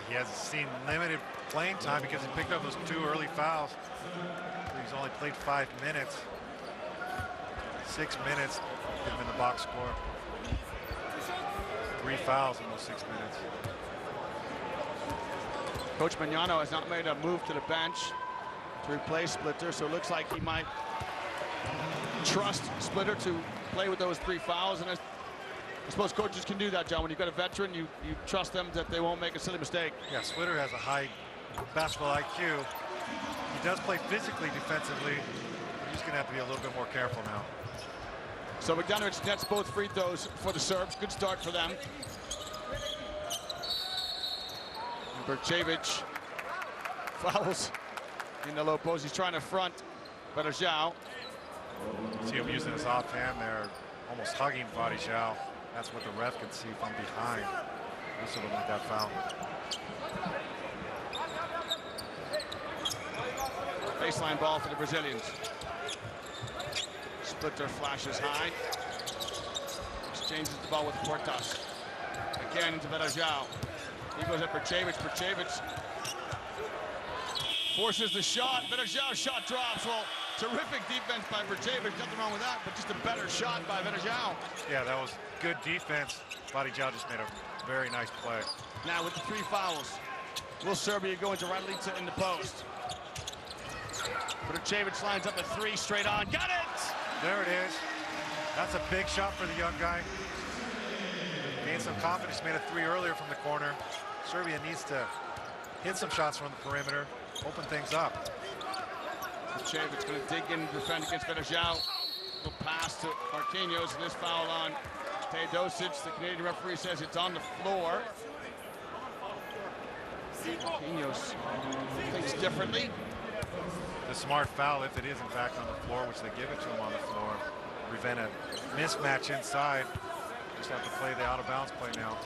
He has seen limited playing time because he picked up those 2 early fouls. He's only played 5 minutes. 6 minutes, give him in the box score. 3 fouls in those 6 minutes. Coach Mignano has not made a move to the bench to replace Splitter, so it looks like he might trust Splitter to play with those 3 fouls. And I suppose coaches can do that, John. When you've got a veteran, you trust them that they won't make a silly mistake. Yeah, Splitter has a high basketball IQ. He does play physically, defensively. He's going to have to be a little bit more careful now. So Bogdanovic nets both free throws for the Serbs. Good start for them. And Bercevic fouls in the low post. He's trying to front Varejao. See him using his offhand there, almost hugging Varejao. That's what the ref can see from behind. This would have made that foul. Baseline ball for the Brazilians. Splitter flashes high. Exchanges the ball with Huertas. Again into Varejao. He goes at Bercevic. Bercevic forces the shot. Varejao shot drops. Well, terrific defense by Bercevic. Nothing wrong with that, but just a better shot by Varejao. Yeah, that was good defense. Varejao just made a very nice play. Now with the 3 fouls, will Serbia go into Raduljica in the post? Bercevic lines up a 3 straight on. Got it! There it is. That's a big shot for the young guy. Gained some confidence, made a 3 earlier from the corner. Serbia needs to hit some shots from the perimeter, open things up. Bercevic going to dig in and defend against Varejao. Little pass to Marquinhos, and this foul on Teodosic. The Canadian referee says it's on the floor. Marquinhos thinks differently. The smart foul, if it is in fact on the floor, which they give it to him on the floor, prevent a mismatch inside. Just have to play the out of bounds play now.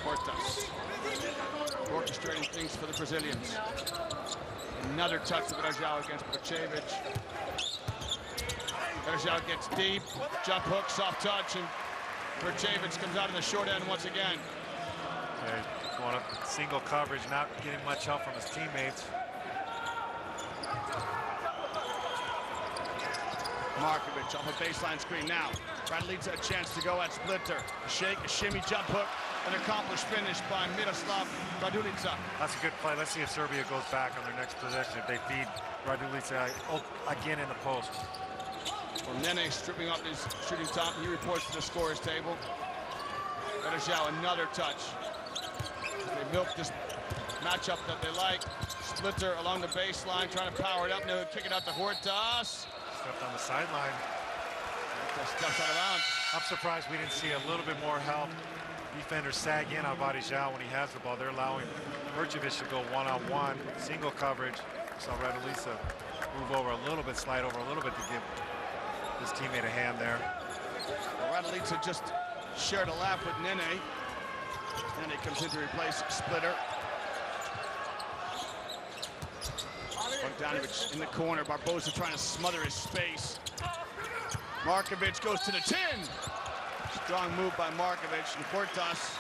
Huertas orchestrating things for the Brazilians. Another touch of Varejao against Bercevic. Varejao gets deep, jump hook, soft touch, and Bercevic comes out in the short end once again. Okay, going up single coverage, not getting much help from his teammates. Markovic off a baseline screen now. Raduljica a chance to go at Splitter. A shake, a shimmy, jump hook, an accomplished finish by Miroslav Raduljica. That's a good play. Let's see if Serbia goes back on their next possession. If they feed Raduljica again in the post. Well, Nene stripping up his shooting top. He reports to the scorer's table. Betajau another touch. They milk this matchup that they like. Splitter along the baseline, trying to power it up. Now kick it out to Hortas. Stepped on the sideline. Steps out of bounds. I'm surprised we didn't see a little bit more help. Defenders sag in on Betajau when he has the ball. They're allowing Vrcevic to go one-on-one, single coverage. Saw Raduljica move over a little bit, slide over a little bit to give his teammate a hand there. Well, Raduljica just shared a lap with Nene. Nene comes in to replace Splitter. Bogdanovic in the corner. Barbosa trying to smother his space. Markovic goes to the 10. Strong move by Markovic. And Hortas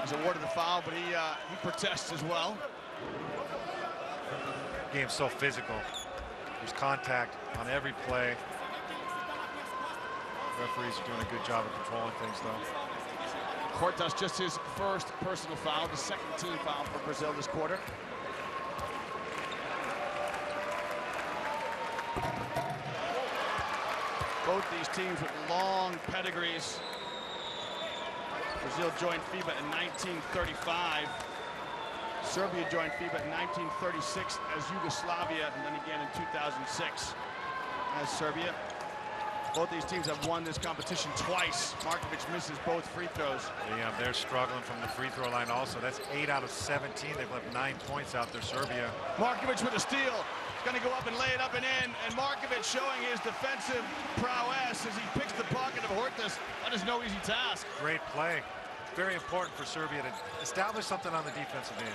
is awarded the foul, but he protests as well. Game's so physical. There's contact on every play. Referees are doing a good job of controlling things, though. Hortas just his first personal foul, the second team foul for Brazil this quarter. Both these teams with long pedigrees. Brazil joined FIBA in 1935. Serbia joined FIBA in 1936 as Yugoslavia, and then again in 2006 as Serbia. Both these teams have won this competition twice. Markovic misses both free throws. Yeah, they're struggling from the free throw line also. That's 8 out of 17. They've left 9 points out there, Serbia. Markovic with a steal. He's going to go up and lay it up and in. And Markovic showing his defensive prowess as he picks the pocket of Hortas. That is no easy task. Great play. Very important for Serbia to establish something on the defensive end.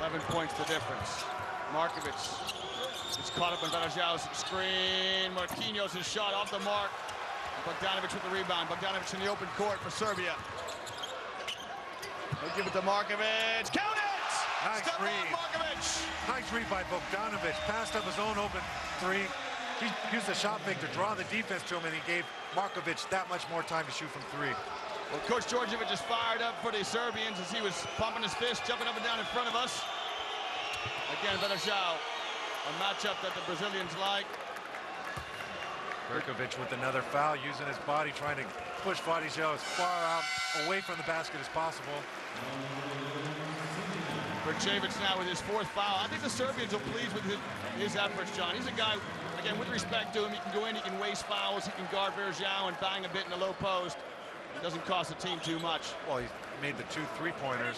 11 points the difference. Markovic is caught up in Betajau's screen. Marquinhos' shot off the mark. Bogdanovic with the rebound. Bogdanovic in the open court for Serbia. They'll give it to Markovic. Count it! Nice read. Markovic. Nice read by Bogdanovic. Passed up his own open three. He used the shot fake to draw the defense to him, and he gave Markovic that much more time to shoot from three. Well, Coach Djordjevic is fired up for the Serbians as he was pumping his fist, jumping up and down in front of us. Again, Betajau, a matchup that the Brazilians like. Vrcevic with another foul, using his body, trying to push Betajau as far out away from the basket as possible. Vrcevic now with his 4th foul. I think the Serbians are pleased with his efforts, John. He's a guy, again, with respect to him, he can go in, he can waste fouls, he can guard Vrcevic and bang a bit in the low post. It doesn't cost the team too much. Well, he made the 2 3-pointers.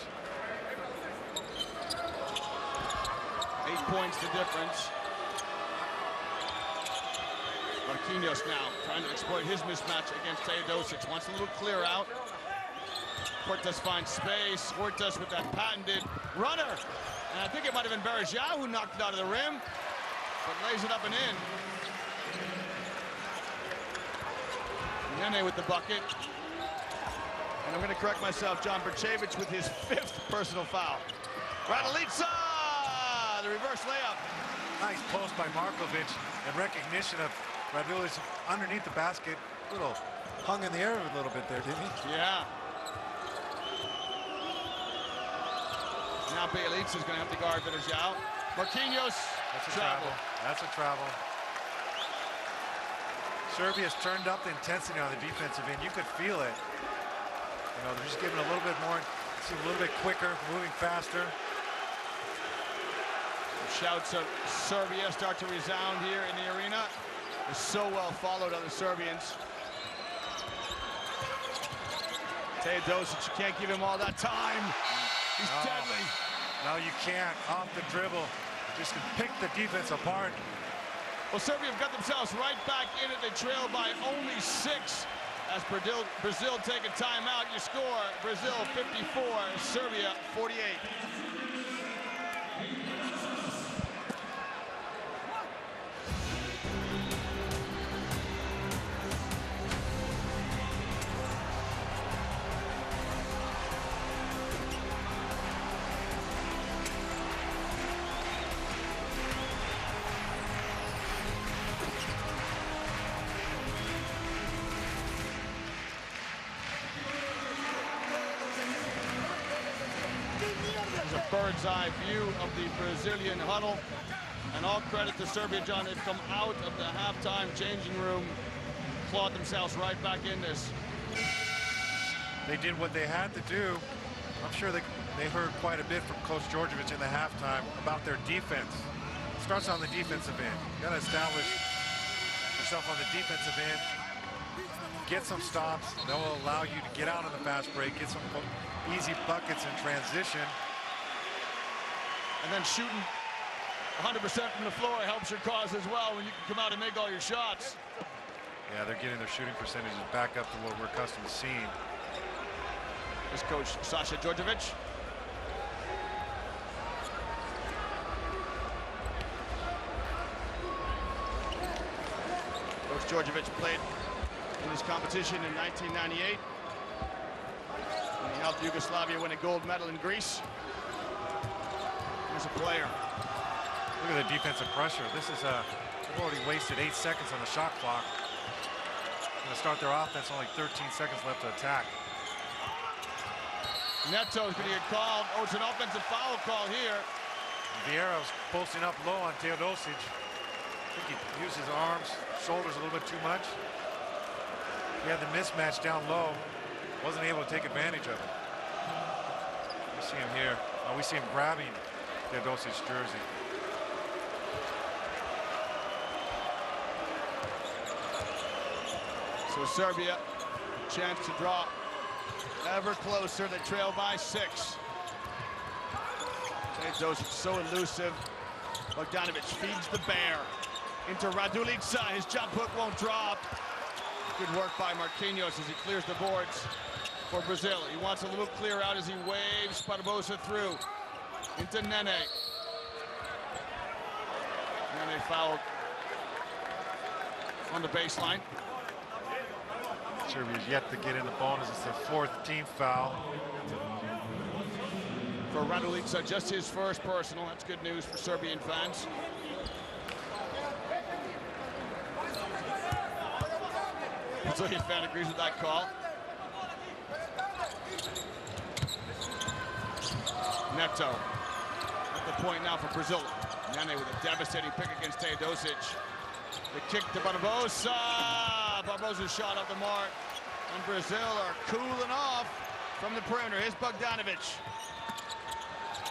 8 points the difference. Marquinhos now trying to exploit his mismatch against Teodosic. Wants a little clear out. Hortas finds space. Hortas with that patented runner. And I think it might have been Betajau who knocked it out of the rim, but lays it up and in. Nene with the bucket. And I'm going to correct myself, John. Vrcevic with his 5th personal foul. Raduljica, the reverse layup. Nice post by Markovic and recognition of Raduljica underneath the basket. A little hung in the air a little bit there, didn't he? Yeah. Now Bjelica is going to have to guard Betajau. Marquinhos. That's a travel. That's a travel. Serbia's turned up the intensity on the defensive end. You could feel it. You know, they're just giving a little bit more, seem a little bit quicker, moving faster. The shouts of Serbia start to resound here in the arena. They're so well followed on the Serbians. Teodosic, you can't give him all that time. He's deadly. No, you can't. Off the dribble. Just to pick the defense apart. Well, Serbia have got themselves right back in it. They trail by only 6 as Brazil take a timeout. Your score, Brazil 54, Serbia 48. a bird's eye view of the Brazilian huddle. And all credit to Serbia, John. They've come out of the halftime changing room, clawed themselves right back in this. They did what they had to do. I'm sure they heard quite a bit from Coach Djordjevic in the halftime about their defense. It starts on the defensive end. You got to establish yourself on the defensive end. Get some stops. That will allow you to get out on the fast break, get some easy buckets in transition. And then shooting 100% from the floor helps your cause as well when you can come out and make all your shots. Yeah, they're getting their shooting percentages back up to what we're accustomed to seeing. This coach, Sasha Djordjevic. Coach Djordjevic played in this competition in 1998. And he helped Yugoslavia win a gold medal in Greece. As a player. Look at the defensive pressure. This is they've already wasted 8 seconds on the shot clock. Going to start their offense, only 13 seconds left to attack. Neto's going to get called. Oh, it's an offensive foul call here. Vieira's posting up low on Teodosic. I think he used his arms, shoulders a little bit too much. He had the mismatch down low. Wasn't able to take advantage of it. We see him here. Oh, we see him grabbing Teodosic's jersey. So Serbia, chance to draw ever closer. They trail by 6. Teodosic so elusive. Bogdanovic feeds the bear into Radulica. His jump hook won't drop. Good work by Marquinhos as he clears the boards for Brazil. He wants a little clear out as he waves Barbosa through into Nene. Nene fouled on the baseline. Serbia's yet to get in the bonus. It's their 4th team foul. For Radulica, just his first personal. That's good news for Serbian fans. Brazilian fan agrees with that call. Neto at the point now for Brazil. Nene with a devastating pick against Teodosic. The kick to Barbosa. Barbosa's shot off the mark. And Brazil are cooling off from the perimeter. Here's Bogdanovic.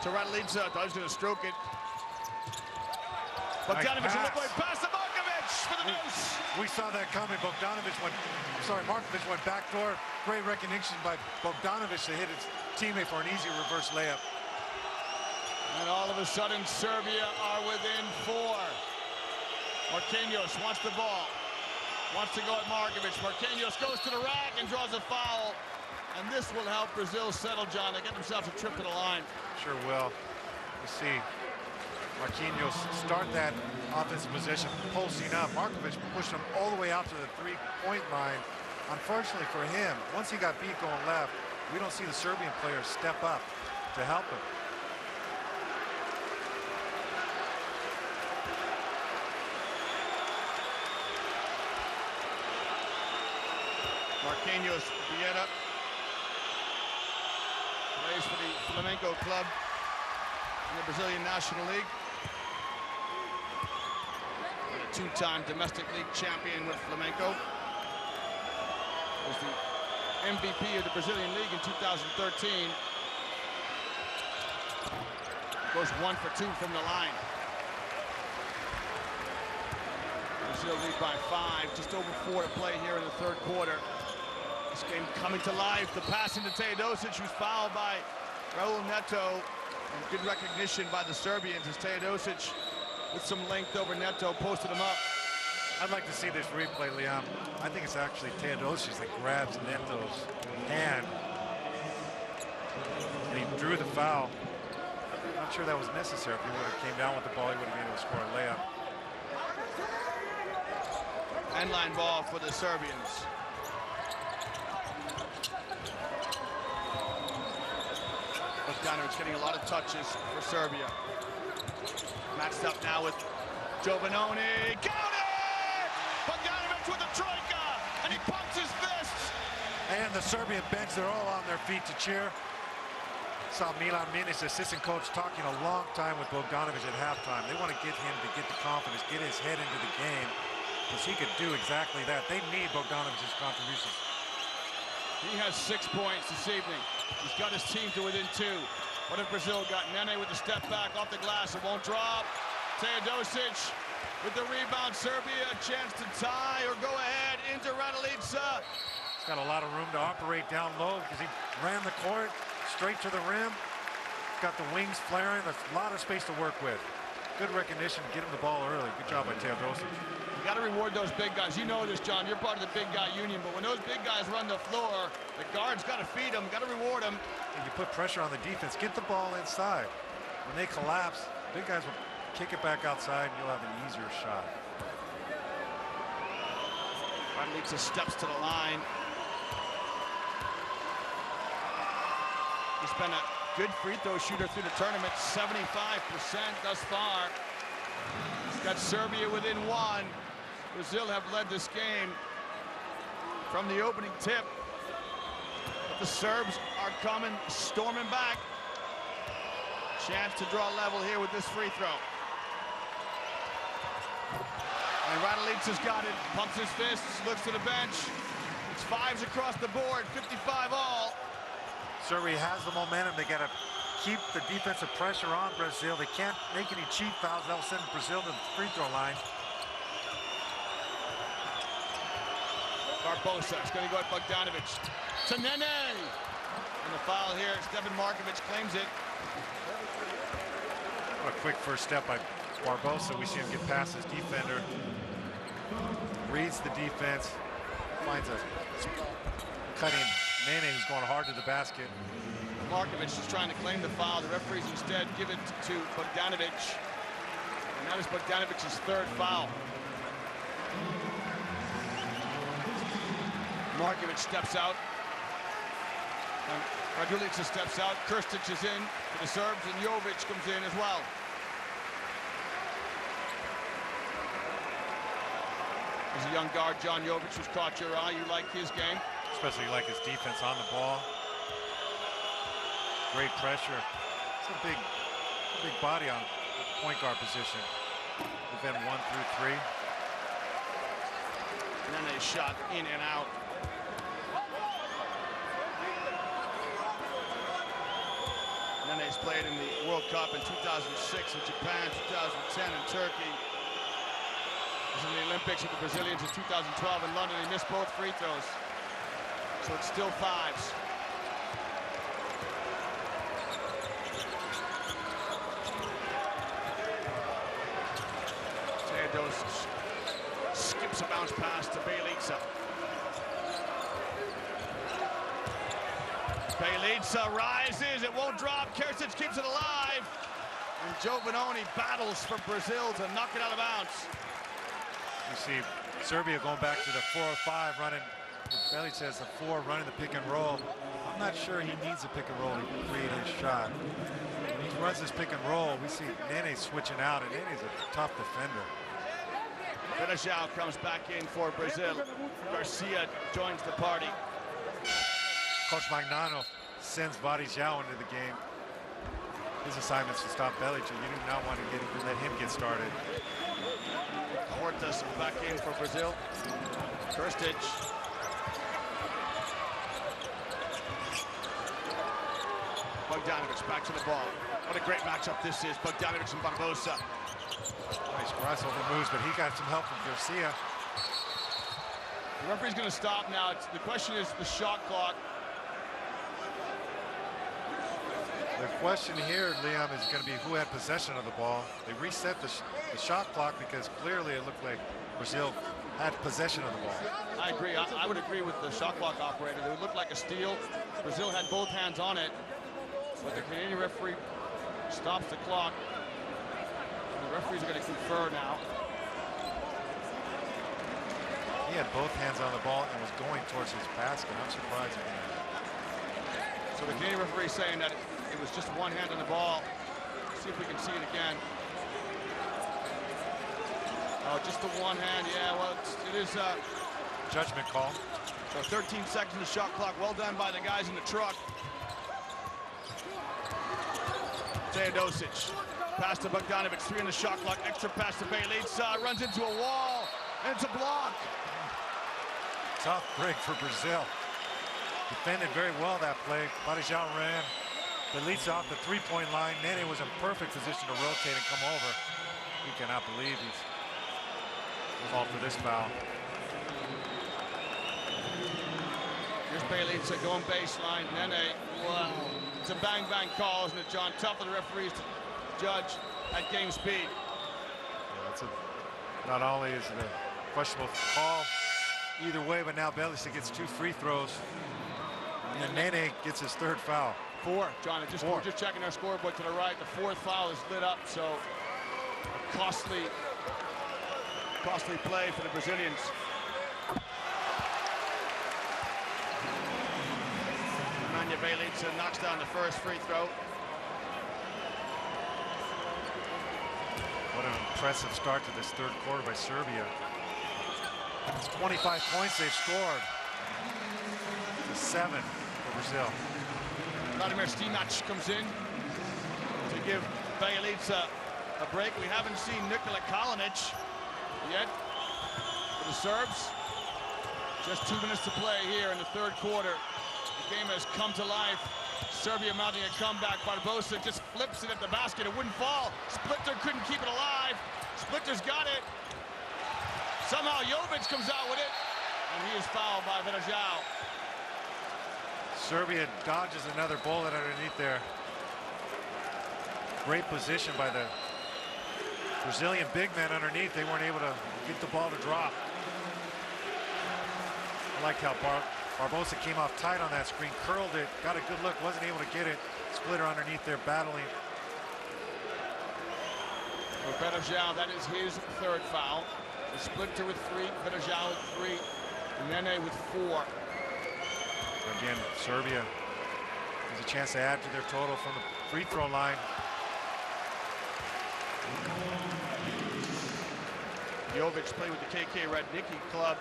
To Radulica. Thought he was going to stroke it. Bogdanovic a little way past the Markovic for the deuce. We saw that coming. Markovic went backdoor. Great recognition by Bogdanovic to hit his teammate for an easy reverse layup. And all of a sudden, Serbia are within 4. Marquinhos wants the ball. Wants to go at Markovic. Marquinhos goes to the rack and draws a foul. And this will help Brazil settle, John. They get themselves a trip to the line. Sure will. You see Marquinhos start that offensive possession posting up. Markovic pushed him all the way out to the 3-point line. Unfortunately for him, once he got beat going left, we don't see the Serbian players step up to help him. Marquinhos Vieira plays for the Flamengo club in the Brazilian National League. A 2-time domestic league champion with Flamengo. Was the MVP of the Brazilian league in 2013. Goes 1 for 2 from the line. Brazil lead by 5, just over 4 to play here in the 3rd quarter. This game coming to life. The pass into Teodosic, who's fouled by Raul Neto. And good recognition by the Serbians as Teodosic with some length over Neto, posted him up. I'd like to see this replay, Liam. I think it's actually Teodosic that grabs Neto's hand. And he drew the foul. I'm not sure that was necessary. If he would have came down with the ball, he would have been able to score a layup. End line ball for the Serbians. Bogdanovic getting a lot of touches for Serbia. Matched up now with Giovanoni. Got it! Bogdanovic with a troika, and he pumps his fists. And the Serbian bench, they're all on their feet to cheer. Saw Milan Minic, assistant coach, talking a long time with Bogdanovic at halftime. They want to get him to get the confidence, get his head into the game, because he could do exactly that. They need Bogdanovic's contributions. He has 6 points this evening. He's got his team to within 2. What if Brazil got Nene with the step back off the glass? It won't drop. Teodosic with the rebound. Serbia a chance to tie or go ahead into Raduljica. He's got a lot of room to operate down low because he ran the court straight to the rim. Got the wings flaring. There's a lot of space to work with. Good recognition, get him the ball early. Good job by Teodosic. You got to reward those big guys. You know this, John. You're part of the big guy union, but when those big guys run the floor, the guards got to feed them, got to reward them. And you put pressure on the defense. Get the ball inside. When they collapse, big guys will kick it back outside, and you'll have an easier shot. Raduljica steps to the line. He's been a good free throw shooter through the tournament, 75% thus far. He's got Serbia within 1. Brazil have led this game from the opening tip. But the Serbs are coming, storming back. Chance to draw level here with this free throw. And Raduljica's got it, pumps his fists, looks to the bench. It's 5s across the board, 55 all. Serbia has the momentum. They got to keep the defensive pressure on Brazil. They can't make any cheap fouls. That'll send Brazil to the free throw line. Barbosa is going to go at Bogdanovic. To Nene. And the foul here, Stefan Markovic claims it. What a quick first step by Barbosa. We see him get past his defender. Reads the defense. Finds a cutting Nene, who's going hard to the basket. Markovic is trying to claim the foul. The referees instead give it to Bogdanovic. And that is Bogdanovic's 3rd foul. Markovic steps out. And Raduljica steps out. Krstic is in for the Serbs, and Jovic comes in as well. As a young guard, John Jovic, who's caught your eye. You like his game? Especially like his defense on the ball. Great pressure. It's a big body on the point guard position. Event 1 through 3. And then a shot in and out. Nene's played in the World Cup in 2006 in Japan, 2010 in Turkey. He was in the Olympics with the Brazilians in 2012 in London. He missed both free throws. So it's still 5s. Teodosic skips a bounce pass to Bjelica. Bjelica rises, it won't drop. Krstic keeps it alive. And Giovanoni battles for Brazil to knock it out of bounds. You see Serbia going back to the 4-5 running. Bjelica has the 4 running the pick and roll. I'm not sure he needs a pick and roll to create his shot. When he runs this pick and roll, we see Nene switching out, and Nene's a tough defender. Virajao comes back in for Brazil. Garcia joins the party. Coach Magnano sends Varejão into the game. His assignment is to stop Bjelica. You do not want to let him get started. Hortas back in for Brazil. Krstic. Bogdanovic back to the ball. What a great matchup this is. Bogdanovic and Barbosa. Nice crossover moves, but he got some help from Garcia. The referee's going to stop now. The question is the shot clock. The question here, Liam, is going to be who had possession of the ball. They reset the shot clock because clearly it looked like Brazil had possession of the ball. I agree. I would agree with the shot clock operator. It looked like a steal. Brazil had both hands on it. But the Canadian referee stops the clock. And the referees are going to confer now. He had both hands on the ball and was going towards his basket. I'm surprised at that. So the Canadian referee saying that it was just one hand on the ball. Let's see if we can see it again. Oh, just the one hand. Yeah, well, it is a judgment call. So 13 seconds of shot clock. Well done by the guys in the truck. Teodosic. Pass to Bogdanovic, 3 in the shot clock. Extra pass to Bjelica. Runs into a wall, and it's a block. Tough break for Brazil. Defended very well that play. Varejão ran. Bjelica off the three-point line. Nene was in perfect position to rotate and come over. He cannot believe he's called for this foul. Here's Bjelica going baseline. Nene, wow. It's a bang-bang call, isn't it, John? Tough for the referees to judge at game speed. Yeah, that's not only is it a questionable call either way, but now Bjelica gets 2 free throws. And Nene gets his 3rd foul. 4, John. We're just checking our scoreboard to the right. The 4th foul is lit up, so a costly play for the Brazilians. Bjelica knocks down the first free throw. What an impressive start to this 3rd quarter by Serbia. It's 25 points they've scored. To 7 for Brazil. Vladimir Stimac comes in to give Bjelica a break. We haven't seen Nikola Kalinic yet for the Serbs. Just 2 minutes to play here in the 3rd quarter. The game has come to life. Serbia mounting a comeback. Barbosa just flips it at the basket. It wouldn't fall. Splitter couldn't keep it alive. Splitter's got it. Somehow Jovic comes out with it, and he is fouled by Varejão. Serbia dodges another bullet underneath there. Great position by the Brazilian big men underneath. They weren't able to get the ball to drop. I liked how Barbosa came off tight on that screen, curled it, got a good look, wasn't able to get it. Splitter underneath there battling. For Varejão, that is his 3rd foul. The Splitter with 3, Varejão with 3, and Nene with 4. Again, Serbia has a chance to add to their total from the free throw line. Jovic played with the KK Radnicki club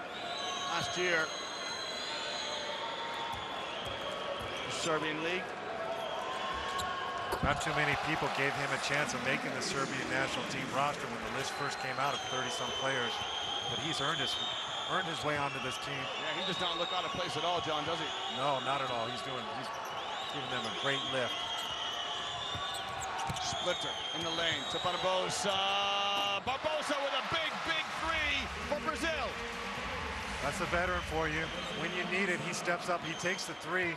last year. The Serbian league. Not too many people gave him a chance of making the Serbian national team roster when the list first came out of 30-some players, but he's earned his way onto this team. Yeah, he does not look out of place at all, John, does he? No, not at all. He's giving them a great lift. Splitter in the lane to Barbosa. Barbosa with a big 3 for Brazil. That's a veteran for you. When you need it, he steps up, he takes the 3.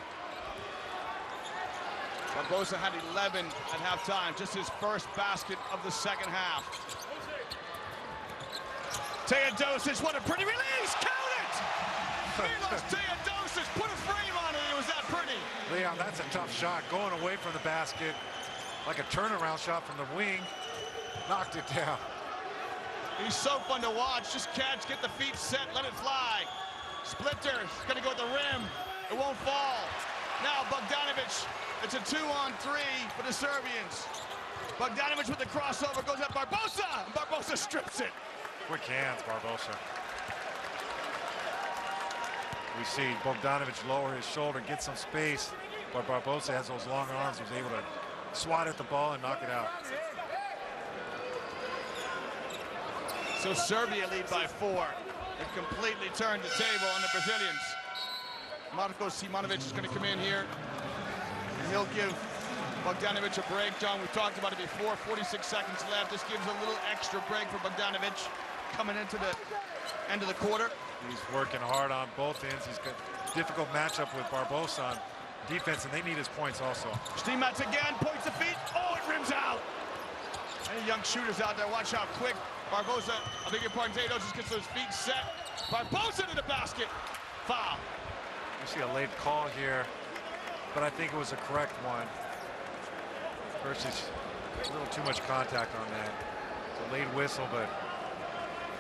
Barbosa had 11 at halftime, just his first basket of the 2nd half. Teodosic, what a pretty release! Count it! Milos Teodosic put a frame on it. It was that pretty. Leon, that's a tough shot. Going away from the basket, like a turnaround shot from the wing. Knocked it down. He's so fun to watch. Just catch, get the feet set, let it fly. Splitter's gonna go at the rim. It won't fall. Now Bogdanovic. It's a 2-on-3 for the Serbians. Bogdanovic with the crossover goes at Barbosa. And Barbosa strips it. Quick hands, Barbosa. We see Bogdanovic lower his shoulder, get some space, but Barbosa has those long arms. He's able to swat at the ball and knock it out. So Serbia lead by 4. They've completely turned the table on the Brazilians. Marko Simonovic is going to come in here. He'll give Bogdanovic a break. John, we've talked about it before. 46 seconds left. This gives a little extra break for Bogdanovic coming into the end of the quarter. He's working hard on both ends. He's got a difficult matchup with Barbosa on defense, and they need his points also. Stimac again, points the feet. Oh, it rims out. Any young shooters out there, watch how quick Barbosa, I beg your pardon, Teodosic gets those feet set. Barbosa to the basket. Foul. You see a late call here, but I think it was a correct one. Versus a little too much contact on that. It's a late whistle, but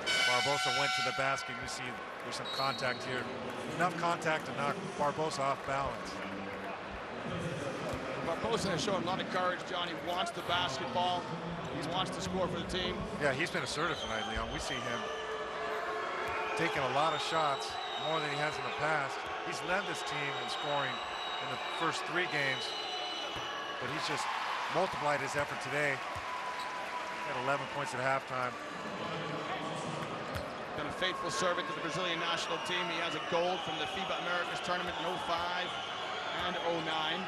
Barbosa went to the basket. You see there's some contact here. Enough contact to knock Barbosa off balance. Barbosa has shown a lot of courage, John. He wants the basketball. He wants to score for the team. Yeah, he's been assertive tonight, Leon. We see him taking a lot of shots, more than he has in the past. He's led this team in scoring in the first 3 games, but he's just multiplied his effort today. At 11 points at halftime. Been a faithful servant to the Brazilian national team. He has a gold from the FIBA Americas tournament in 05 and 09.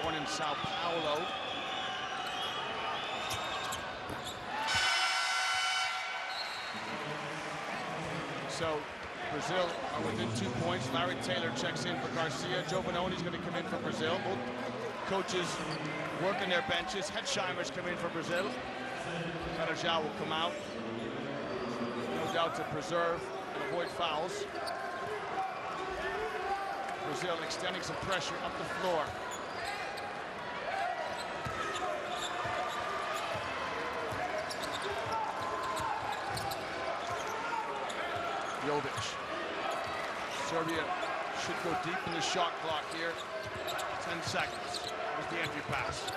Born in Sao Paulo. So Brazil are within 2 points. Larry Taylor checks in for Garcia. Joe Bononi's going to come in for Brazil. Both coaches working their benches. Hetzheimer's come in for Brazil. Marajão will come out. No doubt to preserve and avoid fouls. Brazil extending some pressure up the floor. Jovic. Serbia should go deep in the shot clock here. 10 seconds. Here's the entry pass.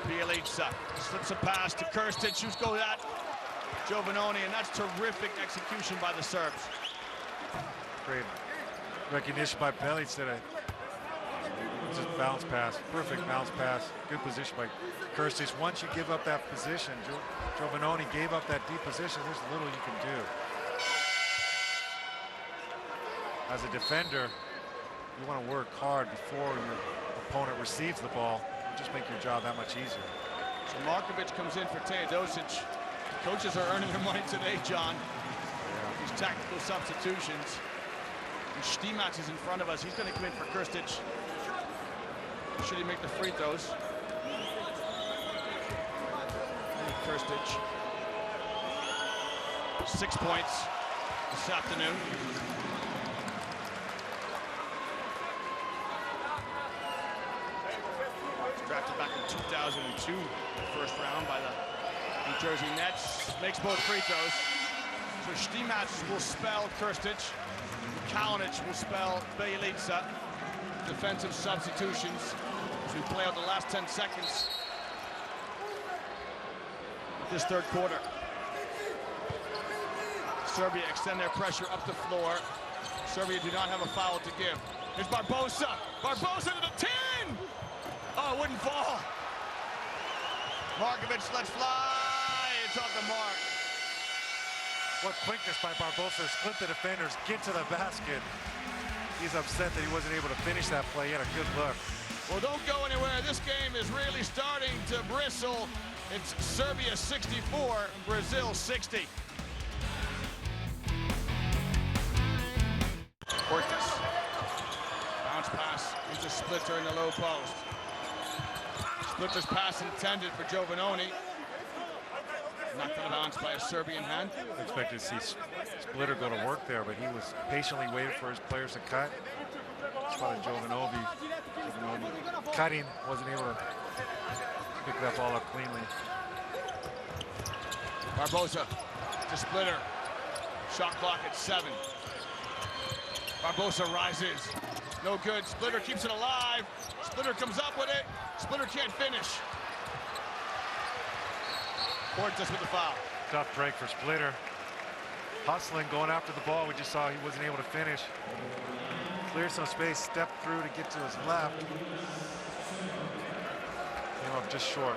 Bjelica slips a pass to Krstic. Who's go that? Joe Bononi, and that's terrific execution by the Serbs. Great recognition by Bjelica. It's a bounce pass, perfect bounce pass. Good position by Krstic. Once you give up that position, Joe Bononi gave up that deep position. There's little you can do. As a defender, you want to work hard before your opponent receives the ball. Just make your job that much easier. So Markovic comes in for Teodosic. The coaches are earning their money today, John. Yeah. These tactical substitutions. And Stimac is in front of us. He's going to come in for Krstic. Should he make the free throws? Krstic. 6 points this afternoon. Drafted back in 2002, first round by the New Jersey Nets. Makes both free throws. So Stimac will spell Krstic. Kalinic will spell Bjelica. Defensive substitutions as we play out the last 10 seconds of this third quarter. Serbia extend their pressure up the floor. Serbia do not have a foul to give. Here's Barbosa. Barbosa to the 10! Oh, it wouldn't fall. Markovic lets fly. It's off the mark. What quickness by Barbosa. Split the defenders, get to the basket. He's upset that he wasn't able to finish that play. He had a good look. Well, don't go anywhere. This game is really starting to bristle. It's Serbia 64, Brazil 60. Cortes. Bounce pass into Splitter in the low post. Splitter's pass intended for Joe Bononi. Knocked out of bounds by a Serbian hand. I expected to see Splitter go to work there, but he was patiently waiting for his players to cut. That's why Joe Bononi cutting, wasn't able to pick that ball up cleanly. Barbosa to Splitter. Shot clock at 7. Barbosa rises. No good. Splitter keeps it alive. Splitter comes up with it. Splitter can't finish. Cortes with the foul. Tough break for Splitter. Hustling, going after the ball. We just saw he wasn't able to finish. Cleared some space, stepped through to get to his left. Came up just short.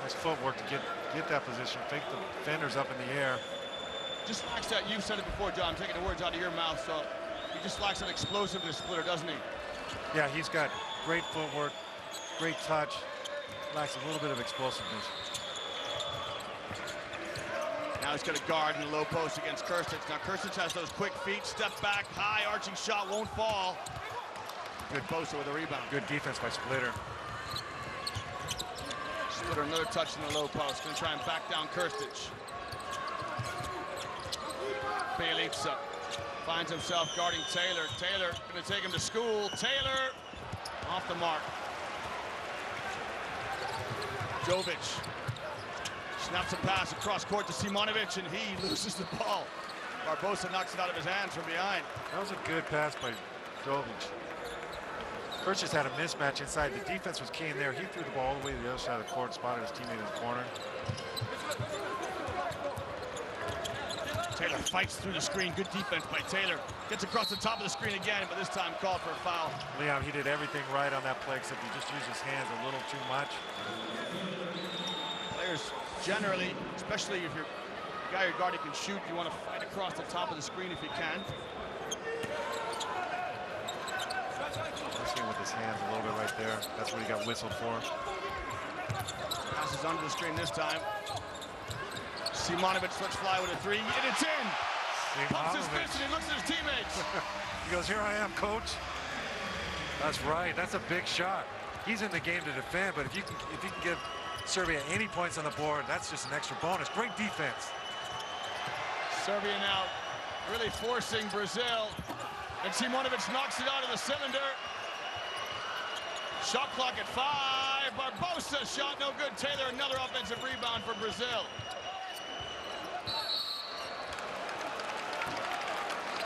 Nice footwork to get that position. Take the defenders up in the air. Just lacks that. You've said it before, John. I'm taking the words out of your mouth. So he just lacks that explosiveness, Splitter, doesn't he? Yeah, he's got great footwork, great touch. Lacks a little bit of explosiveness. Now he's got a guard in the low post against Krstic. Now Krstic has those quick feet, step back, high arching shot, won't fall. Good poster with a rebound. Good defense by Splitter. Splitter, another touch in the low post. Gonna try and back down Krstic. Bjelica finds himself guarding Taylor. Taylor gonna take him to school. Taylor off the mark. Jovic snaps a pass across court to Simonovic, and he loses the ball. Barbosa knocks it out of his hands from behind. That was a good pass by Jovic. Krstic had a mismatch inside. The defense was keen there. He threw the ball all the way to the other side of the court, spotted his teammate in the corner. Taylor fights through the screen. Good defense by Taylor. Gets across the top of the screen again, but this time called for a foul. Leon, he did everything right on that play, except he just used his hands a little too much. Players generally, especially if you're a guy you're guarding can shoot, you want to fight across the top of the screen if you can. Missing with his hands a little bit right there. That's what he got whistled for. Passes under the screen this time. Simonovic lets fly with a three, and it's in. Pumps his fist and he looks at his teammates. He goes, "Here I am, coach." That's right. That's a big shot. He's in the game to defend, but if you can give Serbia any points on the board, that's just an extra bonus. Great defense. Serbia now really forcing Brazil, and Simonovic knocks it out of the cylinder. Shot clock at 5. Barbosa shot no good. Taylor another offensive rebound for Brazil.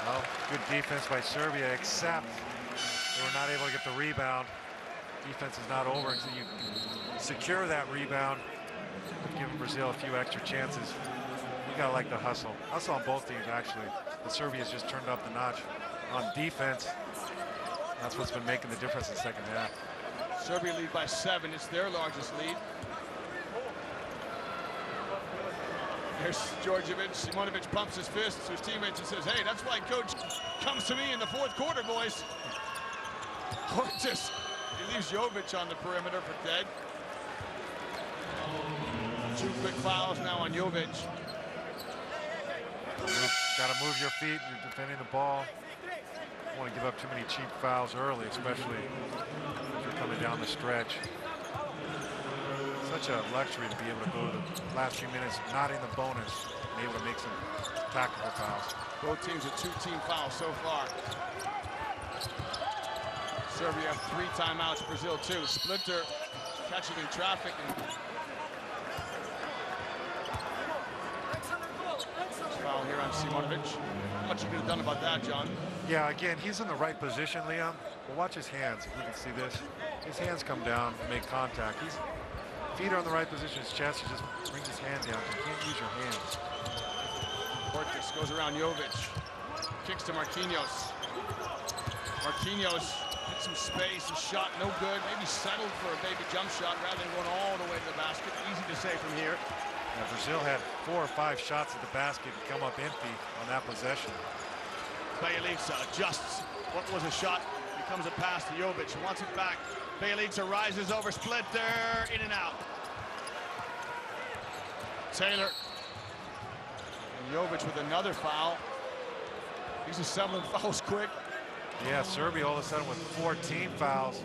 Well, good defense by Serbia, except they were not able to get the rebound. Defense is not over until you secure that rebound, giving Brazil a few extra chances. You gotta like the hustle. Hustle on both teams, actually. But Serbia's just turned up the notch on defense. That's what's been making the difference in the second half. Serbia lead by 7. It's their largest lead. Here's Djordjevic. Simonovic pumps his fist to his teammates and says, "Hey, that's why coach comes to me in the 4th quarter, boys." Hortis. He leaves Jovic on the perimeter for dead. 2 quick fouls now on Jovic. Gotta move your feet. You're defending the ball. Don't want to give up too many cheap fouls early, especially if you're coming down the stretch. Such a luxury to be able to go to the last few minutes, not in the bonus, and able to make some tactical fouls. Both teams with 2 team fouls so far. Serbia have 3 timeouts, Brazil 2. Splinter catching in traffic. And foul here on Simonovic. How much you could have done about that, John? Yeah, again, he's in the right position, Leon. But watch his hands. If you can see this, his hands come down, make contact. His feet are in the right position. His chest, he just brings his hand down. You can't use your hands. Hortis goes around Jovic. Kicks to Marquinhos. Marquinhos hit some space. His shot no good. Maybe settled for a baby jump shot rather than going all the way to the basket. Easy to say from here. Yeah, Brazil had 4 or 5 shots at the basket and come up empty on that possession. Bjelica adjusts. What was a shot becomes a pass to Jovic. Wants it back. Bjelica rises over Splinter. In and out. Taylor. And Jovic with another foul. He's assembling fouls quick. Yeah, Serbia all of a sudden with 14 fouls.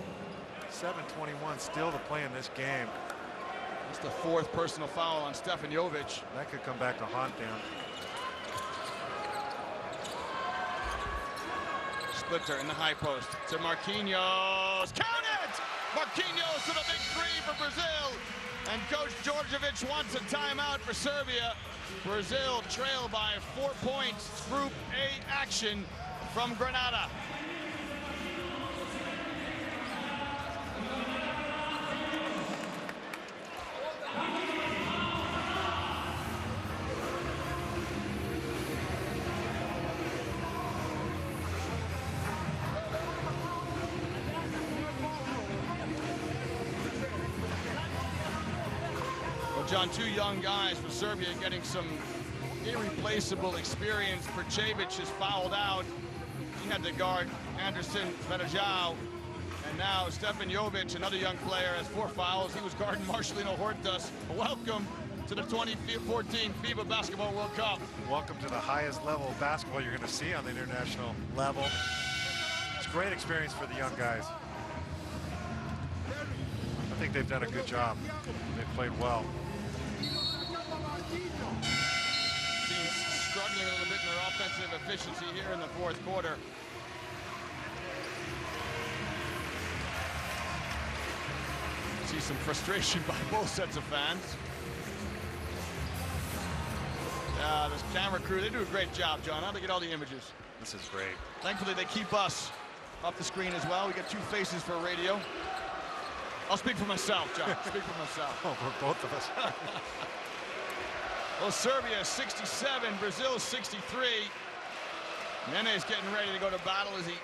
7:21 still to play in this game. It's the 4th personal foul on Stefan Jovic. That could come back to haunt them. Splinter in the high post to Marquinhos. Count it! Marquinhos with a big 3 for Brazil. And Coach Djordjevic wants a timeout for Serbia. Brazil trail by 4 points. Group A action from Granada. John, 2 young guys for Serbia getting some irreplaceable experience. Percevic is fouled out. He had to guard Anderson Varejao. And now Stefan Jovic, another young player, has 4 fouls. He was guarding Marcelino Hortas. Welcome to the 2014 FIBA Basketball World Cup. Welcome to the highest level of basketball you're going to see on the international level. It's a great experience for the young guys. I think they've done a good job. They've played well. Teams struggling a little bit in their offensive efficiency here in the 4th quarter. See some frustration by both sets of fans. This camera crew, they do a great job, John. How do they get all the images? This is great. Thankfully, they keep us off the screen as well. We got 2 faces for radio. I'll speak for myself, John. Speak for myself. Oh, for both of us. Well, Serbia 67, Brazil 63. Nene's getting ready to go to battle as he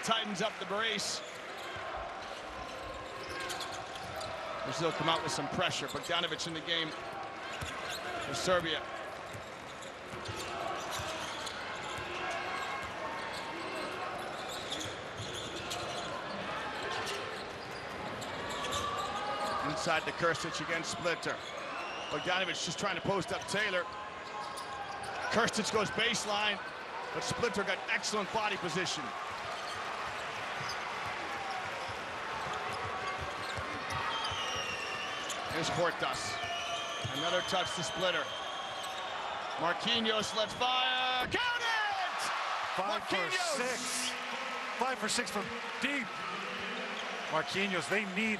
tightens up the brace. Brazil come out with some pressure. Bogdanovic in the game for Serbia. Inside to Krstić against Splitter. Bogdanovic just trying to post up Taylor. Krstić goes baseline, but Splitter got excellent body position. Here's Hortas. Another touch to Splitter. Marquinhos lets fire. Count it! 5 for 6. 5 for 6 from deep. Marquinhos, they need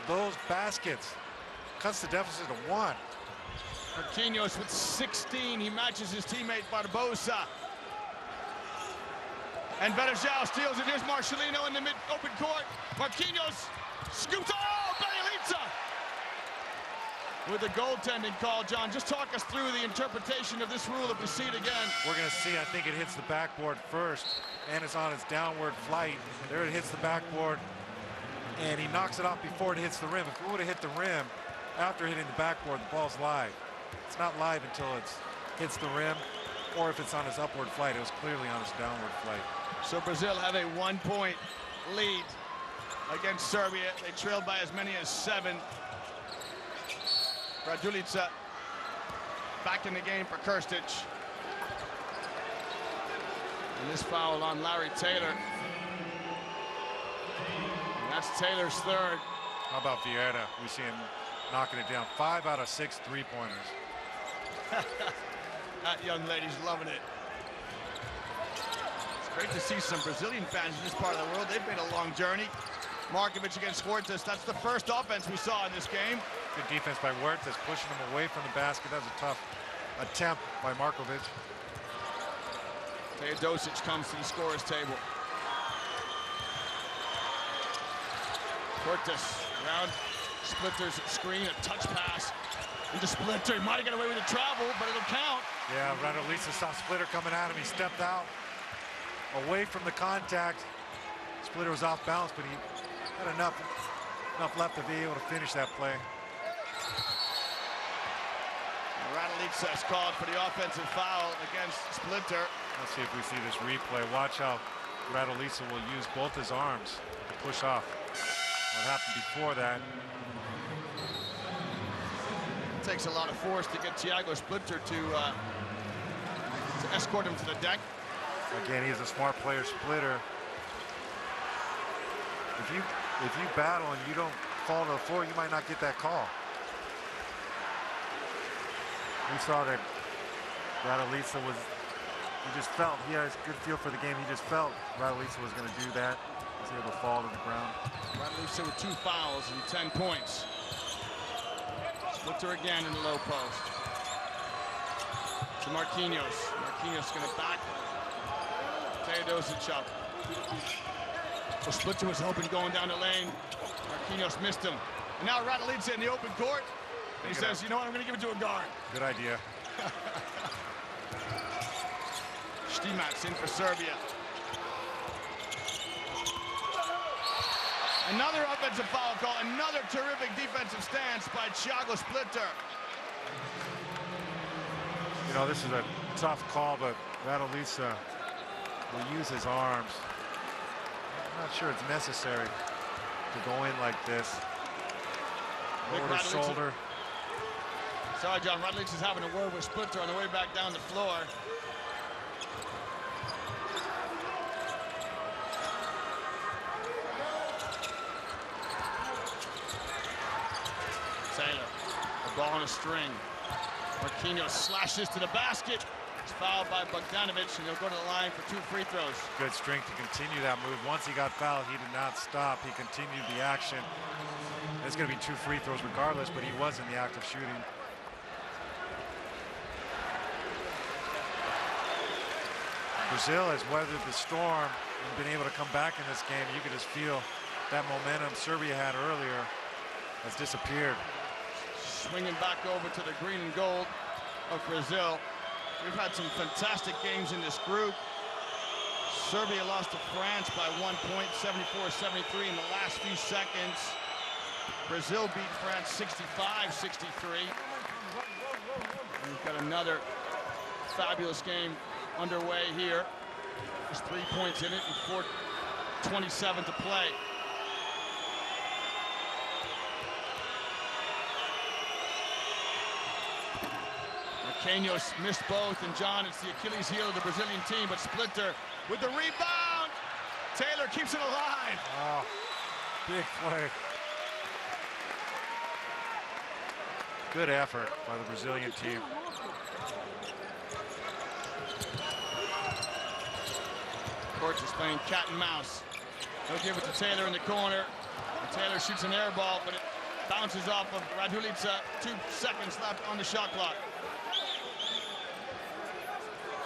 those baskets. Cuts the deficit to 1. Marquinhos with 16. He matches his teammate Barbosa. And Varejao steals it. Here's Marcelino in the mid-open court. Marquinhos scoops. Oh, Bjelica! With the goaltending call, John, just talk us through the interpretation of this rule if we see it again. We're going to see, I think it hits the backboard first, and it's on its downward flight. There it hits the backboard, and he knocks it off before it hits the rim. If it would have hit the rim after hitting the backboard, the ball's live. It's not live until it hits the rim, or if it's on its upward flight. It was clearly on its downward flight. So Brazil have a 1-point lead against Serbia. They trailed by as many as 7. Bjelica back in the game for Krstić. And this foul on Larry Taylor. And that's Taylor's 3rd. How about Vieira? We see him knocking it down. 5 out of 6 3-pointers. That young lady's loving it. It's great to see some Brazilian fans in this part of the world. They've made a long journey. Markovic against Hortas. That's the first offense we saw in this game. Good defense by Huertas, pushing him away from the basket. That was a tough attempt by Markovic. Teodosic comes to the scorer's table. Hortas around Splitter's screen, a touch pass into Splitter. He might have got away with the travel, but it'll count. Yeah, Raduljica saw Splitter coming at him. He stepped out away from the contact. Splitter was off balance, but he had enough left to be able to finish that play. Raduljica has called for the offensive foul against Splitter. Let's see if we see this replay. Watch how Raduljica will use both his arms to push off. What happened before that? It takes a lot of force to get Thiago Splitter to escort him to the deck. Again, he's a smart player, Splitter. If you battle and you don't fall to the floor, you might not get that call. We saw that Raduljica was, he just felt, he has a good feel for the game. He just felt Raduljica was going to do that. He was able to fall to the ground. Raduljica with 2 fouls and 10 points. Splitter again in the low post. To Marquinhos. Marquinhos going to back Teodosic up. So Splitter was hoping going down the lane. Marquinhos missed him. And now Raduljica in the open court. And he says, you know what, I'm going to give it to a guard. Good idea. Stimac in for Serbia. Another offensive foul call. Another terrific defensive stance by Thiago Splitter. You know, this is a tough call, but Raduljica will use his arms. I'm not sure it's necessary to go in like this. Lower his shoulder. Sorry, John. Raduljica is having a word with Splitter on the way back down the floor. Taylor, the ball on a string. Marquinhos slashes to the basket. It's fouled by Bogdanovic, and he'll go to the line for 2 free throws. Good strength to continue that move. Once he got fouled, he did not stop. He continued the action. It's going to be 2 free throws regardless, but he was in the act of shooting. Brazil has weathered the storm and been able to come back in this game. You could just feel that momentum Serbia had earlier has disappeared. Swinging back over to the green and gold. of Brazil. We've had some fantastic games in this group. Serbia lost to France by 1 point, 74-73 in the last few seconds. Brazil beat France 65-63. We've got another fabulous game underway here. There's 3 points in it and 4:27 to play. Marquinhos missed both, and John, it's the Achilles heel of the Brazilian team, but Splitter with the rebound. Taylor keeps it alive. Oh, big play. Good effort by the Brazilian team. Courts is playing cat and mouse. They'll give it to Taylor in the corner. And Taylor shoots an air ball, but it bounces off of Radulica. 2 seconds left on the shot clock.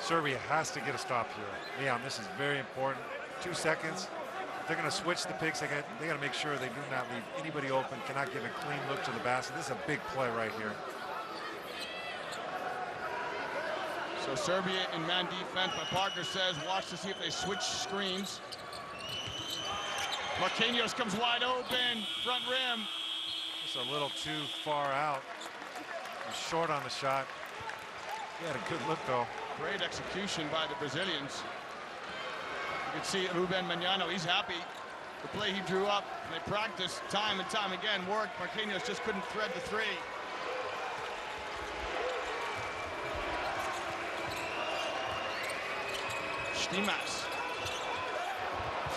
Serbia has to get a stop here. Leon, this is very important. 2 seconds. They're going to switch the picks. They got to make sure they do not leave anybody open, cannot give a clean look to the basket. This is a big play right here. So Serbia in man defense. My partner says watch to see if they switch screens. Marquinhos comes wide open, front rim. Just a little too far out. He's short on the shot. He had a good look though. Great execution by the Brazilians. You can see Ruben Manano, he's happy. The play he drew up, they practiced time and time again, worked. Marquinhos just couldn't thread the three.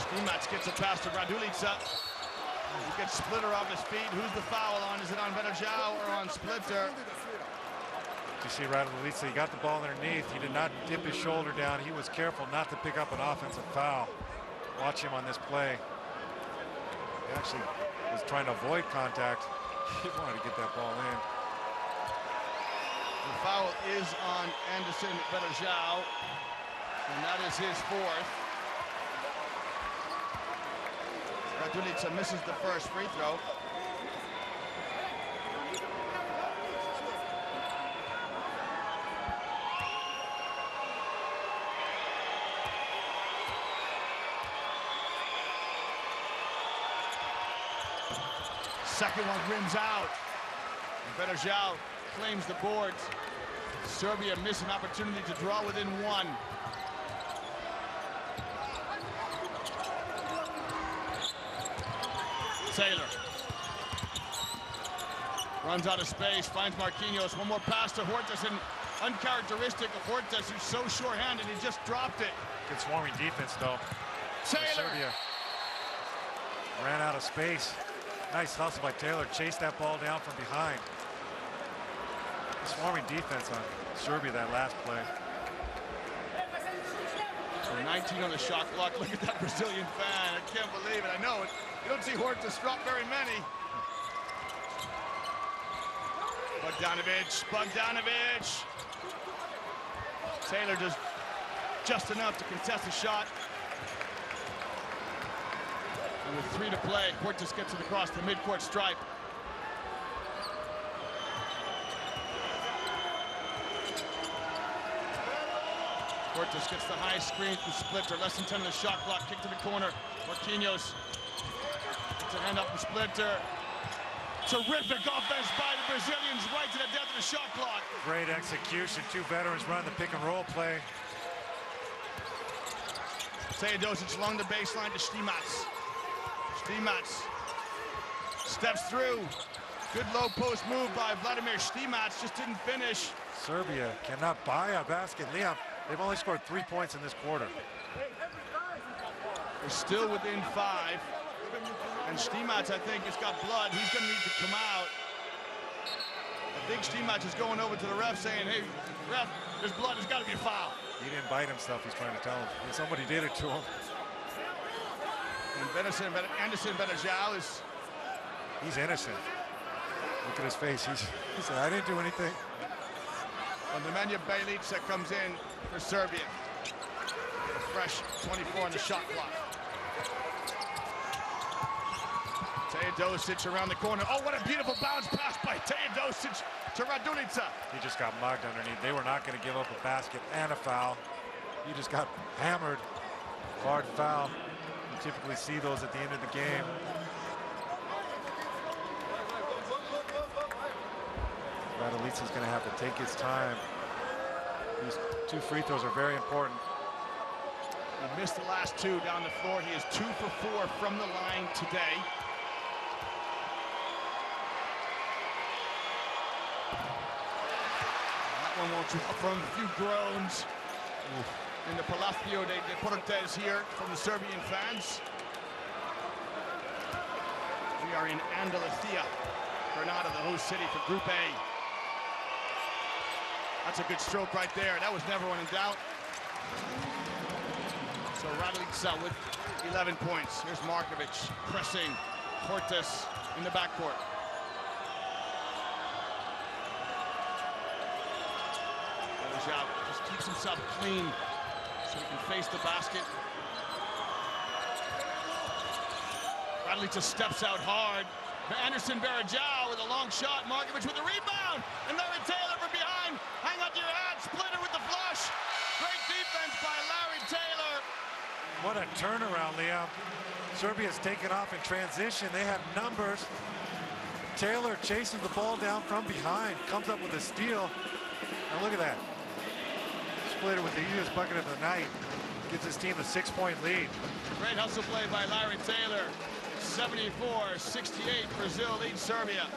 Stimac gets a pass to Radulica. He gets Splitter off his feet. Who's the foul on? Is it on Betajau or on Splitter? You see Radulica, he got the ball underneath. He did not dip his shoulder down. He was careful not to pick up an offensive foul. Watch him on this play. He actually was trying to avoid contact. He wanted to get that ball in. The foul is on Anderson Betajau, and that is his 4th. Radulica misses the first free throw. Second one rims out. Betajau claims the boards. Serbia missed an opportunity to draw within 1. Taylor runs out of space, finds Marquinhos. One more pass to Hortas, and uncharacteristic of Hortas, who's so sure-handed, he just dropped it. Good swarming defense, though. Taylor. Serbia ran out of space. Nice hustle by Taylor. Chased that ball down from behind. Swarming defense on Serbia that last play. So 19 on the shot clock. Look at that Brazilian fan. I can't believe it. I know it. You don't see Hortas drop very many. Bogdanovic. Taylor just enough to contest the shot. And with 3 to play, Hortas gets it across the midcourt stripe. Hortas gets the high screen from Splitter. Less than 10 on the shot clock. Kick to the corner. Marquinhos gets a hand up from Splitter. Terrific offense by the Brazilians right to the death of the shot clock. Great execution. 2 veterans run the pick and roll play. Teodosic along the baseline to Stimac. Stimac steps through. Good low post move by Vladimir Stimac, just didn't finish. Serbia cannot buy a basket. Leon, they've only scored 3 points in this quarter. They're still within 5. And Stimac, I think, has got blood. He's going to need to come out. I think Stimac is going over to the ref saying, hey, ref, there's blood, there's got to be a foul. He didn't bite himself, he's trying to tell him. And somebody did it to him. And Anderson Betajau is... He's innocent. Look at his face. He said, I didn't do anything. And Nemanja Bjelica comes in for Serbia. A fresh 24 on the shot clock. Teodosic around the corner. Oh, what a beautiful bounce pass by Teodosic to Radulica. He just got mugged underneath. They were not going to give up a basket and a foul. He just got hammered. Hard foul. You typically see those at the end of the game. Radulica's going to have to take his time. These 2 free throws are very important. He missed the last 2 down the floor. He is 2 for 4 from the line today. That one won't drop from a few groans. In the Palacio de Deportes here from the Serbian fans. We are in Andalusia, Granada, the host city for Group A. That's a good stroke right there. That was never one in doubt. So Radulica with 11 points. Here's Markovic pressing Cortes in the backcourt. Just keeps himself clean so he can face the basket. Radulica steps out hard. Anderson Barajau with a long shot. Markovic with a rebound. And Larry Taylor from behind. Hang on to your hat. Splitter with the flush. Great defense by Larry Taylor. What a turnaround, Liam. Serbia's taken off in transition. They have numbers. Taylor chasing the ball down from behind. Comes up with a steal. And look at that. Splitter with the easiest bucket of the night. Gives his team a 6-point lead. Great hustle play by Larry Taylor. 74-68, Brazil leads Serbia.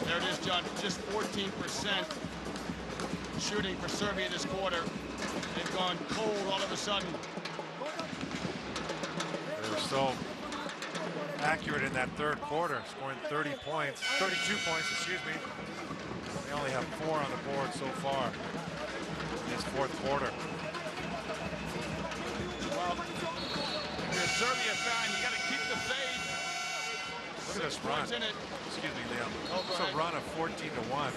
There it is, John, just 14% shooting for Serbia this quarter. They've gone cold all of a sudden. They were so accurate in that third quarter, scoring 32 points, excuse me. They only have 4 on the board so far in this fourth quarter. Well, if you're a Serbia fan, you got to keep the faith. Look at this run. In it. Excuse me, Liam. Oh, it's a run of 14-1.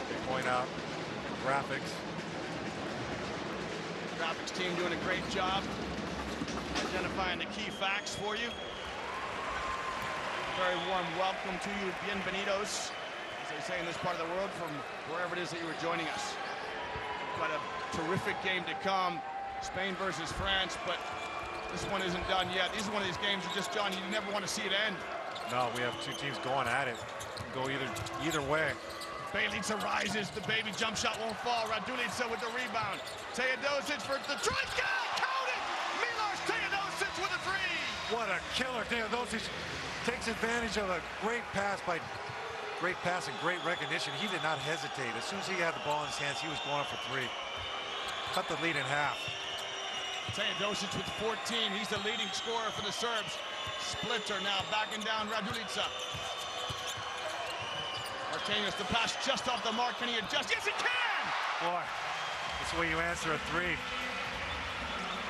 They point out graphics. Graphics team doing a great job identifying the key facts for you. Very warm welcome to you, bienvenidos, as they say in this part of the world, from wherever it is that you were joining us. We've got a terrific game to come, Spain versus France, but this one isn't done yet. This is one of these games you just, John, you never want to see it end. No, we have 2 teams going at it. Go either way. Bjelica rises, the baby jump shot won't fall. Radulica with the rebound. Teodosic for the try, count it! Milos Teodosic with a 3! What a killer. Teodosic takes advantage of a great pass and great recognition. He did not hesitate. As soon as he had the ball in his hands, he was going up for 3. Cut the lead in half. Teodosic with 14. He's the leading scorer for the Serbs. Splitter now backing down Radulica. Marquinhos, the pass just off the mark. Can he adjust? Yes, he can! Boy, that's the way you answer a 3.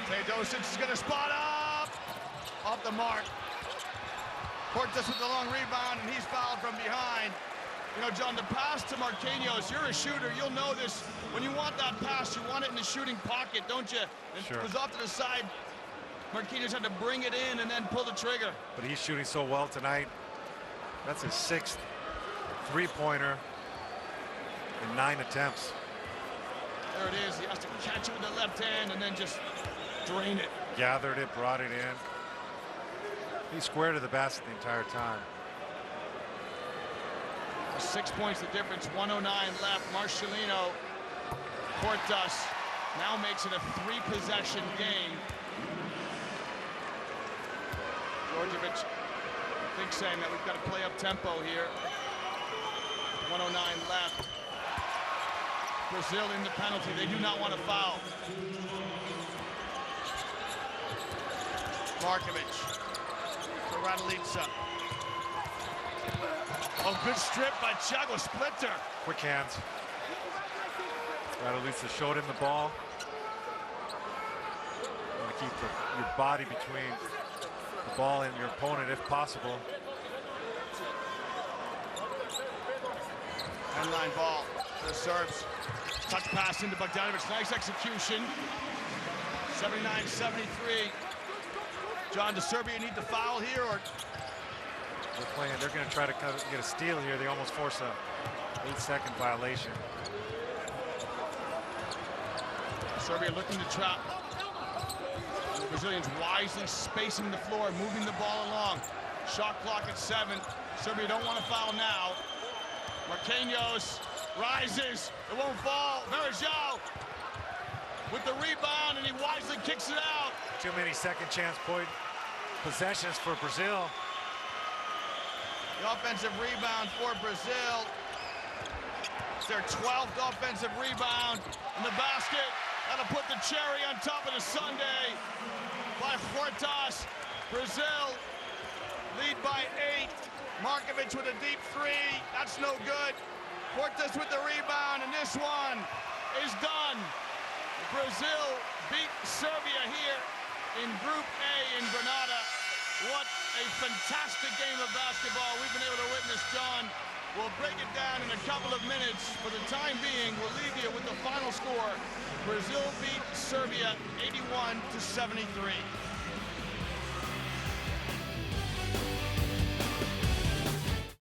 Teodosic is going to spot up. Off the mark. Cortes with the long rebound, and he's fouled from behind. You know, John, the pass to Marquinhos, you're a shooter. You'll know this. When you want that pass, you want it in the shooting pocket, don't you? Sure. It was off to the side. Marquinhos had to bring it in and then pull the trigger. But he's shooting so well tonight. That's his 6th three-pointer in 9 attempts. There it is. He has to catch it with the left hand and then just drain it. Gathered it, brought it in. He squared to the basket the entire time. 6 points the difference. 1:09 left. Marcelino Cortes now makes it a 3-possession game. Djordjevic, I think, saying that we've got to play up tempo here. 1:09 left. Brazil in the penalty. They do not want to foul. Markovic for Radulica. Oh, good strip by Thiago Splitter. Quick hands. Radulica showed him the ball. to keep your body between the ball and your opponent if possible. End-line ball for the Serbs. Touch pass into Bogdanovic. Nice execution. 79-73. John, does Serbia need to foul here, or? They're going to try to get a steal here. They almost force a 8-second violation. Serbia looking to trap. The Brazilians wisely spacing the floor, moving the ball along. Shot clock at 7. Serbia don't want to foul now. Marquinhos rises. It won't fall. Marajal with the rebound, and he wisely kicks it out. Too many second chance point possessions for Brazil. The offensive rebound for Brazil. It's their 12th offensive rebound in the basket. That'll put the cherry on top of the sundae by Huertas. Brazil lead by 8. Markovic with a deep 3. That's no good. Huertas with the rebound, and this one is done. Brazil beat Serbia here in Group A in Granada. What a fantastic game of basketball we've been able to witness, John. We'll break it down in a couple of minutes. For the time being, we'll leave you with the final score. Brazil beat Serbia 81-73.